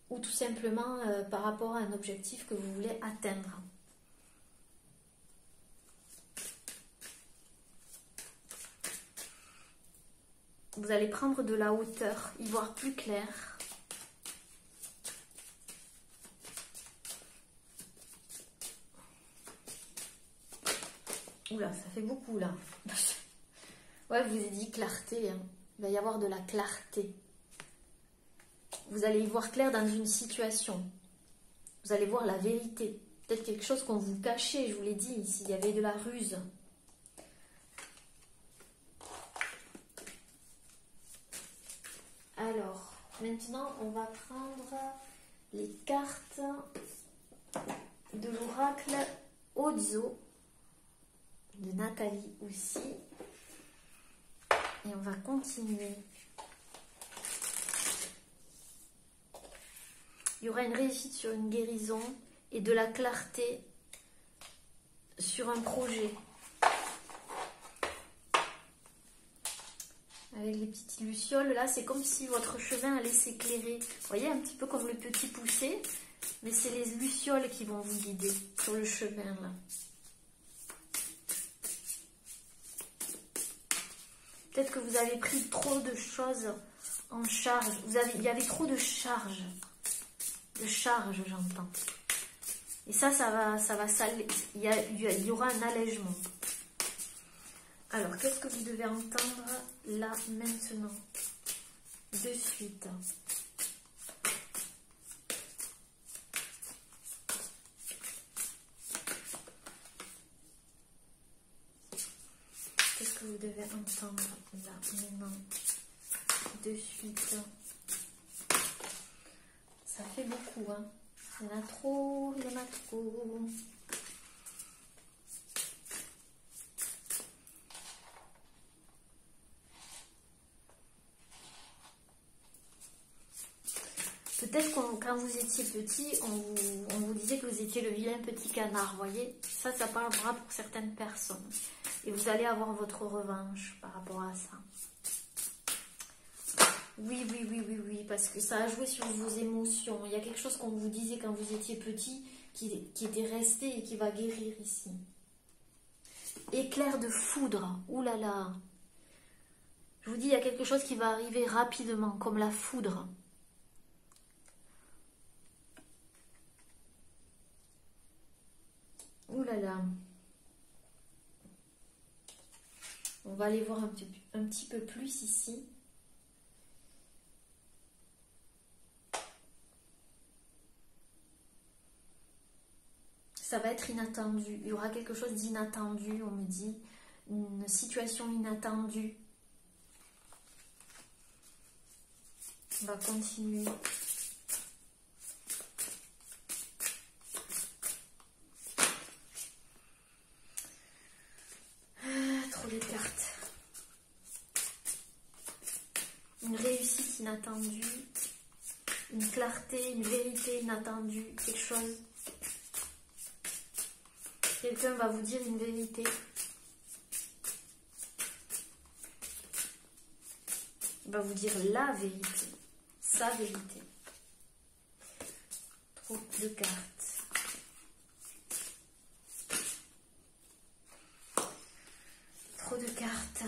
ou tout simplement par rapport à un objectif que vous voulez atteindre. Vous allez prendre de la hauteur, y voir plus clair. Oula, ça fait beaucoup là. Ouais, je vous ai dit clarté, hein. Il va y avoir de la clarté. Vous allez y voir clair dans une situation. Vous allez voir la vérité. Peut-être quelque chose qu'on vous cachait, je vous l'ai dit, ici, il y avait de la ruse. Alors, maintenant, on va prendre les cartes de l'oracle Ozo, de Nathalie aussi. Et on va continuer. Il y aura une réussite sur une guérison et de la clarté sur un projet. Avec les petites lucioles, là, c'est comme si votre chemin allait s'éclairer. Vous voyez, un petit peu comme le petit poussé, mais c'est les lucioles qui vont vous guider sur le chemin, là. Peut-être que vous avez pris trop de choses en charge. Il y avait trop de charges. De charge, j'entends. Et ça va s'alléger. Il y aura un allègement. Alors, qu'est-ce que vous devez entendre là, maintenant, de suite? Qu'est-ce que vous devez entendre là, maintenant, de suite? Ça fait beaucoup, hein. Il y en a trop, il y en a trop. Peut-être quand vous étiez petit, on vous disait que vous étiez le vilain petit canard, vous voyez. Ça parlera pour certaines personnes. Et vous allez avoir votre revanche par rapport à ça. Oui, parce que ça a joué sur vos émotions. Il y a quelque chose qu'on vous disait quand vous étiez petit qui était resté et qui va guérir ici. Éclair de foudre, ouh là là. Je vous dis, il y a quelque chose qui va arriver rapidement, comme la foudre. Ouh là là. On va aller voir un petit peu plus ici. Ça va être inattendu. Il y aura quelque chose d'inattendu, on me dit. Une situation inattendue. On va continuer. Trop de cartes. Une réussite inattendue. Une clarté, une vérité inattendue. Quelque chose. Quelqu'un va vous dire une vérité. Il va vous dire la vérité. Sa vérité. Trop de cartes. Trop de cartes.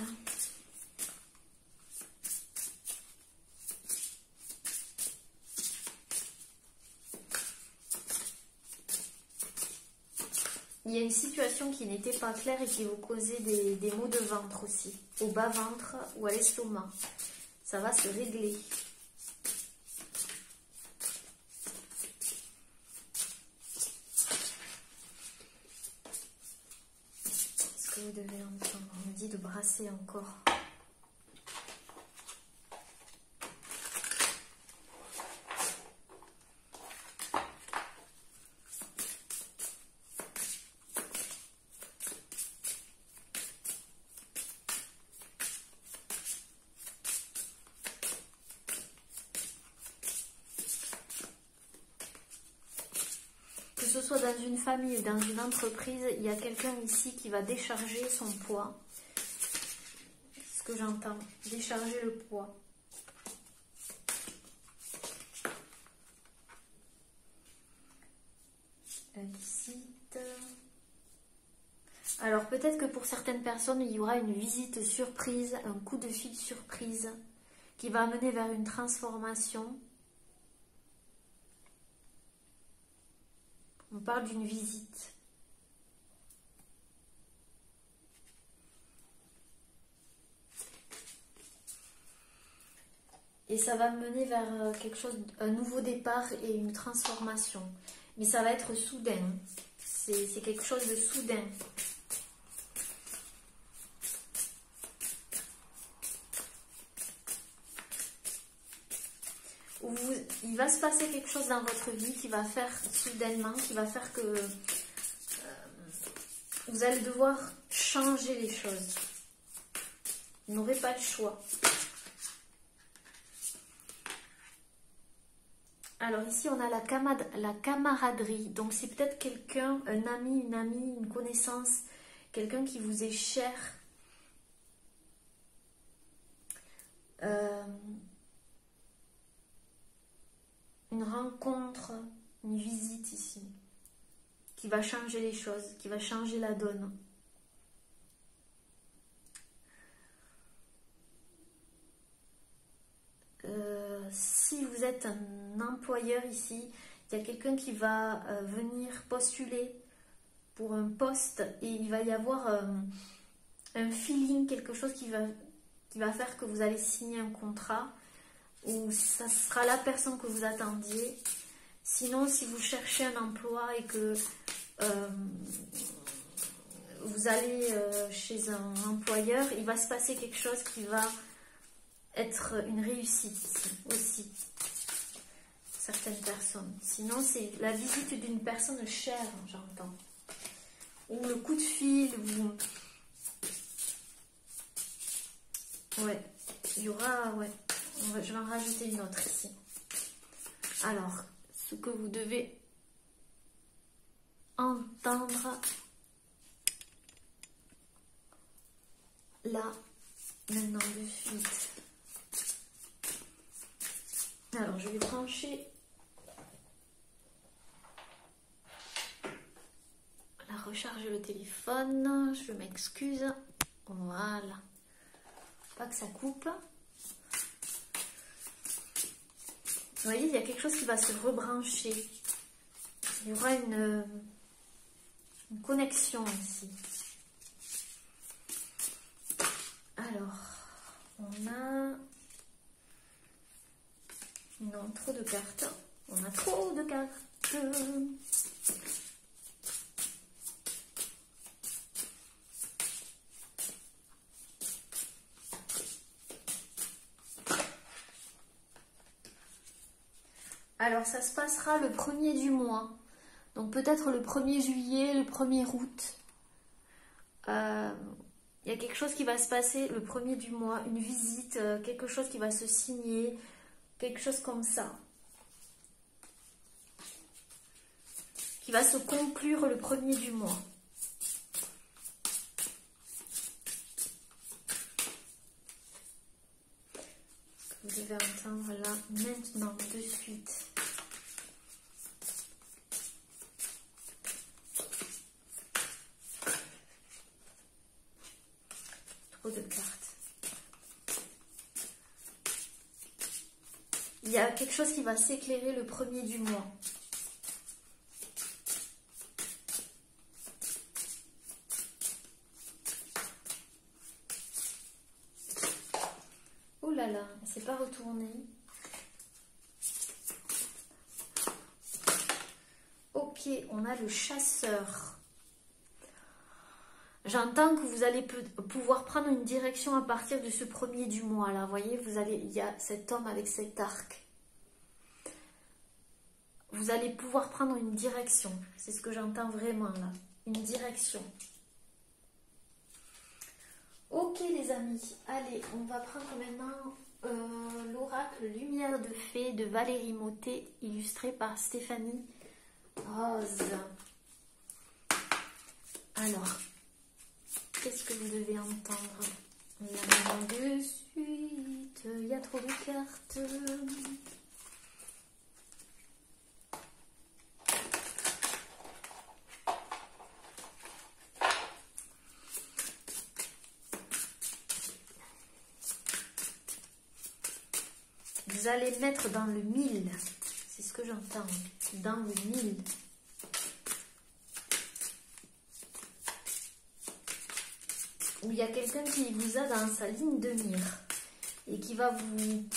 Il y a une situation qui n'était pas claire et qui vous causait des maux de ventre aussi. Au bas-ventre ou à l'estomac. Ça va se régler. que vous devez entendre? On me dit de brasser encore. Que ce soit dans une famille ou dans une entreprise, il y a quelqu'un ici qui va décharger son poids. C'est ce que j'entends, décharger le poids. La visite. Alors peut-être que pour certaines personnes, il y aura une visite surprise, un coup de fil surprise qui va amener vers une transformation. On parle d'une visite. Et ça va mener vers quelque chose, un nouveau départ et une transformation. Mais ça va être soudain. C'est quelque chose de soudain. Il va se passer quelque chose dans votre vie qui va faire soudainement, qui va faire que vous allez devoir changer les choses. Vous n'aurez pas le choix. Alors ici on a la camaraderie. Donc c'est peut-être quelqu'un, un ami, une amie, une connaissance, quelqu'un qui vous est cher. Une rencontre, une visite ici, qui va changer les choses, qui va changer la donne. Si vous êtes un employeur ici, il y a quelqu'un qui va venir postuler pour un poste et il va y avoir un feeling, quelque chose qui va faire que vous allez signer un contrat. Ou ça sera la personne que vous attendiez. Sinon, si vous cherchez un emploi et que vous allez chez un employeur, il va se passer quelque chose qui va être une réussite aussi. Certaines personnes. Sinon, c'est la visite d'une personne chère, j'entends. Ou le coup de fil. Ouais, il y aura... Ouais. Je vais en rajouter une autre ici. Alors, ce que vous devez entendre là, maintenant de suite. Alors, je vais brancher la recharger le téléphone. Je m'excuse. Voilà. Pas que ça coupe. Vous voyez, il y a quelque chose qui va se rebrancher. Il y aura une connexion ici. Alors, on a... Non, trop de cartes. On a trop de cartes. Alors, ça se passera le 1er du mois. Donc, peut-être le 1er juillet, le 1er août. Il y a quelque chose qui va se passer le 1er du mois. Une visite, quelque chose qui va se signer. Quelque chose comme ça. Qui va se conclure le 1er du mois. Vous devez entendre là, maintenant, de suite. Trop de cartes. Il y a quelque chose qui va s'éclairer le 1er du mois. Oh là là, c'est pas retourné. Ok, on a le chasseur. J'entends que vous allez pouvoir prendre une direction à partir de ce premier du mois là. Vous voyez, il y a cet homme avec cet arc. Vous allez pouvoir prendre une direction. C'est ce que j'entends vraiment là. Une direction. Ok les amis, allez, on va prendre maintenant l'oracle Lumière de Fée de Valérie Mottet, illustré par Stéphanie Rose. Alors, qu'est-ce que vous devez entendre? La main de suite, il y a trop de cartes. Vous allez mettre dans le 1000, c'est ce que j'entends, dans le 1000. Où il y a quelqu'un qui vous a dans sa ligne de mire et qui va vous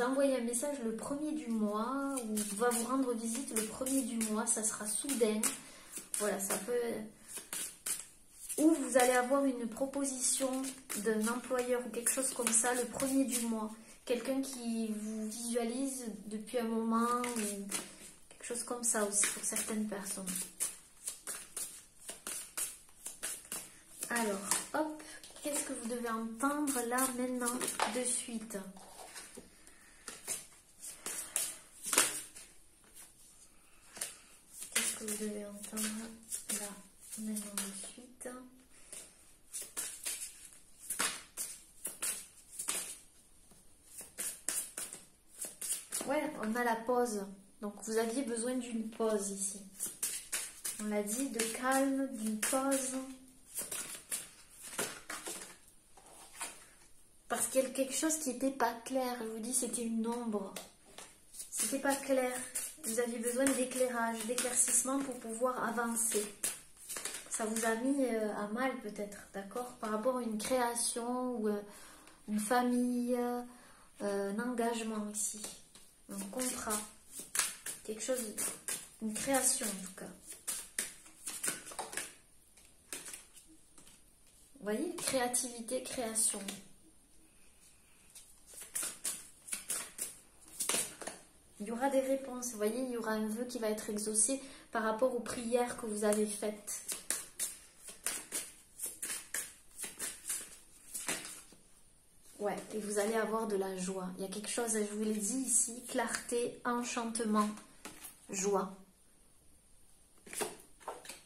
envoyer un message le premier du mois ou va vous rendre visite le premier du mois, ça sera soudain. Voilà, ça peut... Ou vous allez avoir une proposition d'un employeur ou quelque chose comme ça le premier du mois. Quelqu'un qui vous visualise depuis un moment ou quelque chose comme ça aussi pour certaines personnes. Alors, hop, qu'est-ce que vous devez entendre là maintenant de suite? Qu'est-ce que vous devez entendre là maintenant de suite? Ouais, on a la pause. Donc, vous aviez besoin d'une pause ici. On l'a dit, de calme, d'une pause. Parce qu'il y a quelque chose qui n'était pas clair. Je vous dis, c'était une ombre. C'était pas clair. Vous aviez besoin d'éclairage, d'éclaircissement pour pouvoir avancer. Ça vous a mis à mal peut-être, d'accord? Par rapport à une création ou une famille, un engagement ici. Un contrat, quelque chose, une création en tout cas. Vous voyez, créativité, création. Il y aura des réponses, vous voyez, il y aura un vœu qui va être exaucé par rapport aux prières que vous avez faites. Ouais, et vous allez avoir de la joie. Il y a quelque chose, je vous l'ai dit ici, clarté, enchantement, joie.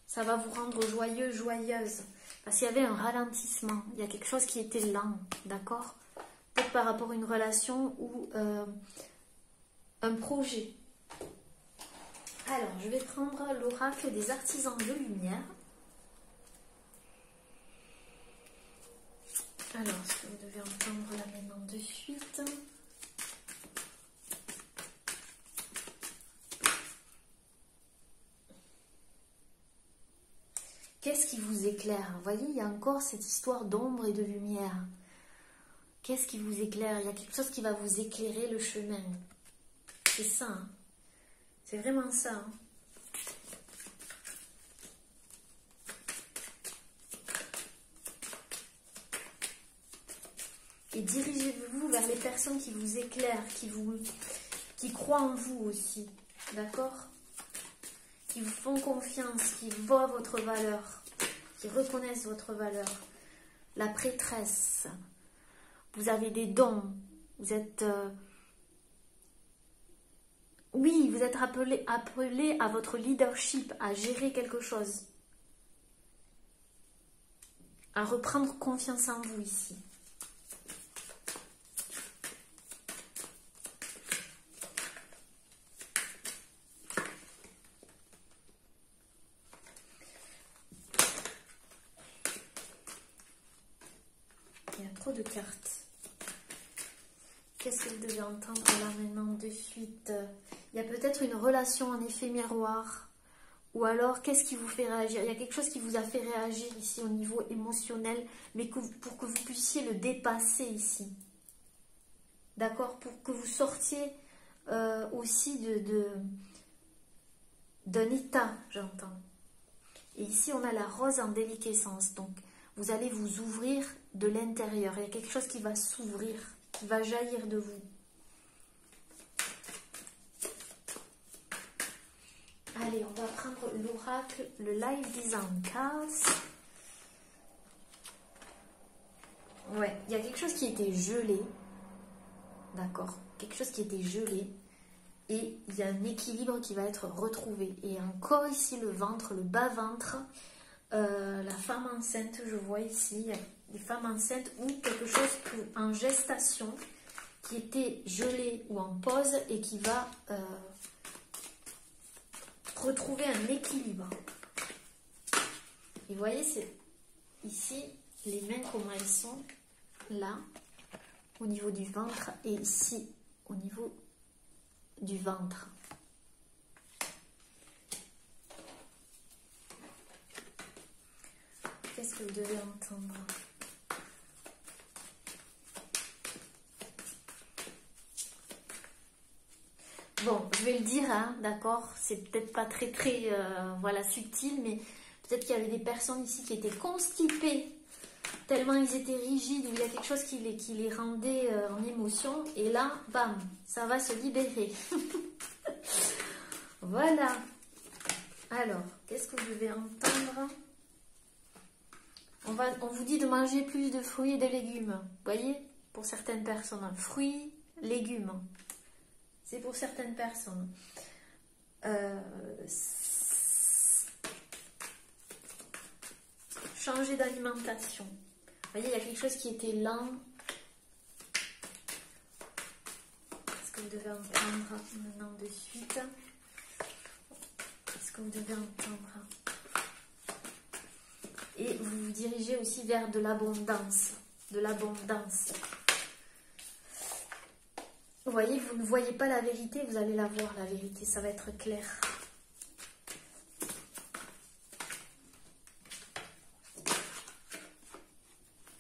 Ça va vous rendre joyeux, joyeuse. Parce qu'il y avait un ralentissement. Il y a quelque chose qui était lent, d'accord? Peut-être par rapport à une relation ou un projet. Alors, je vais prendre l'oracle des artisans de lumière. Alors, ce que vous devez entendre là maintenant de suite. Qu'est-ce qui vous éclaire? Vous voyez, il y a encore cette histoire d'ombre et de lumière. Qu'est-ce qui vous éclaire? Il y a quelque chose qui va vous éclairer le chemin. C'est ça. Hein? C'est vraiment ça. Hein? Et dirigez-vous vers les personnes qui vous éclairent, qui croient en vous aussi. D'accord? Qui vous font confiance, qui voient votre valeur, qui reconnaissent votre valeur. La prêtresse. Vous avez des dons. Vous êtes... oui, vous êtes appelé à votre leadership, à gérer quelque chose. À reprendre confiance en vous ici. Il y a trop de cartes. Qu'est-ce que vous devez entendre là maintenant de suite? Il y a peut-être une relation en effet miroir. Ou alors, qu'est-ce qui vous fait réagir? Il y a quelque chose qui vous a fait réagir ici au niveau émotionnel, mais pour que vous puissiez le dépasser ici. D'accord? Pour que vous sortiez aussi d'un état, j'entends. Et ici, on a la rose en déliquescence. Donc, vous allez vous ouvrir de l'intérieur. Il y a quelque chose qui va s'ouvrir, qui va jaillir de vous. Allez, on va prendre l'oracle, le Life Design Cards. Ouais, il y a quelque chose qui était gelé. D'accord, quelque chose qui était gelé. Et il y a un équilibre qui va être retrouvé. Et encore ici, le ventre, le bas-ventre. La femme enceinte, je vois ici, des femmes enceintes ou quelque chose en gestation qui était gelé ou en pause et qui va retrouver un équilibre. Et vous voyez, c'est ici, les mains, comment elles sont, là, au niveau du ventre, et ici, au niveau du ventre. Qu'est-ce que vous devez entendre? Bon, je vais le dire, hein, d'accord, c'est peut-être pas très voilà, subtil, mais peut-être qu'il y avait des personnes ici qui étaient constipées, tellement ils étaient rigides, ou il y a quelque chose qui les rendait en émotion, et là, bam, ça va se libérer. Voilà. Alors, qu'est-ce que vous devez entendre? On vous dit de manger plus de fruits et de légumes, vous voyez, pour certaines personnes, fruits, légumes. C'est pour certaines personnes. Changer d'alimentation. Vous voyez, il y a quelque chose qui était lent. Qu'est-ce que vous devez entendre maintenant de suite? Qu'est-ce que vous devez entendre? Et vous vous dirigez aussi vers de l'abondance. De l'abondance. Vous voyez, vous ne voyez pas la vérité, vous allez la voir, la vérité, ça va être clair.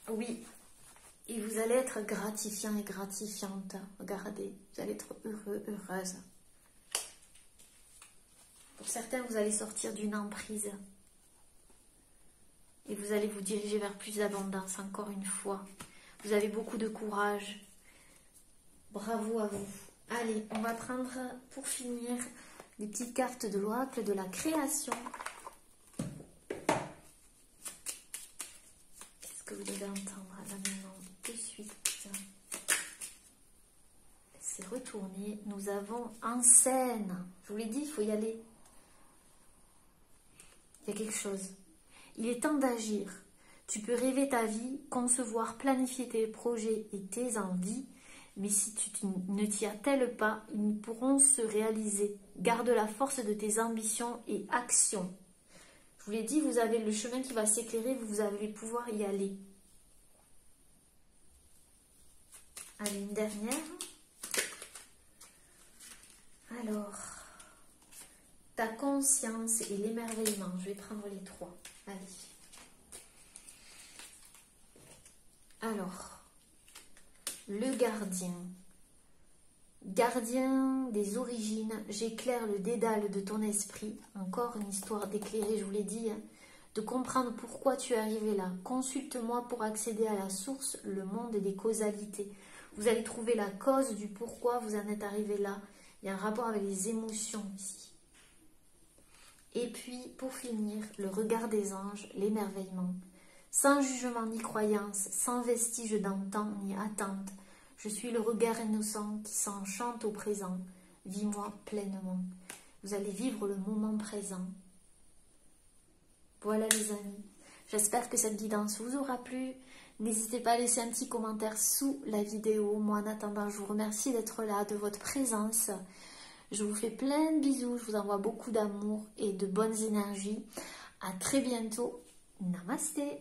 Oui, et vous allez être gratifiant et gratifiante. Regardez, vous allez être heureux, heureuse. Pour certains, vous allez sortir d'une emprise. Et vous allez vous diriger vers plus d'abondance, encore une fois. Vous avez beaucoup de courage. Bravo à vous. Allez, on va prendre, pour finir, les petites cartes de l'oracle de la création. Qu'est-ce que vous devez entendre là maintenant de suite? C'est retourné. Nous avons en scène. Je vous l'ai dit, il faut y aller. Il y a quelque chose. Il est temps d'agir. Tu peux rêver ta vie, concevoir, planifier tes projets et tes envies. Mais si tu ne t'y attelles pas, ils ne pourront se réaliser. Garde la force de tes ambitions et actions. Je vous l'ai dit, vous avez le chemin qui va s'éclairer, vous allez pouvoir y aller. Allez, une dernière. Alors, ta conscience et l'émerveillement. Je vais prendre les trois. Allez. Alors, le gardien. Gardien des origines, j'éclaire le dédale de ton esprit. Encore une histoire d'éclairer, je vous l'ai dit, hein, de comprendre pourquoi tu es arrivé là. Consulte-moi pour accéder à la source, le monde des causalités. Vous allez trouver la cause du pourquoi vous en êtes arrivé là. Il y a un rapport avec les émotions ici. Et puis, pour finir, le regard des anges, l'émerveillement. Sans jugement ni croyance, sans vestige d'antan ni attente, je suis le regard innocent qui s'enchante au présent. Vis-moi pleinement. Vous allez vivre le moment présent. Voilà les amis. J'espère que cette guidance vous aura plu. N'hésitez pas à laisser un petit commentaire sous la vidéo. Moi, en attendant, je vous remercie d'être là, de votre présence. Je vous fais plein de bisous. Je vous envoie beaucoup d'amour et de bonnes énergies. À très bientôt. Namasté.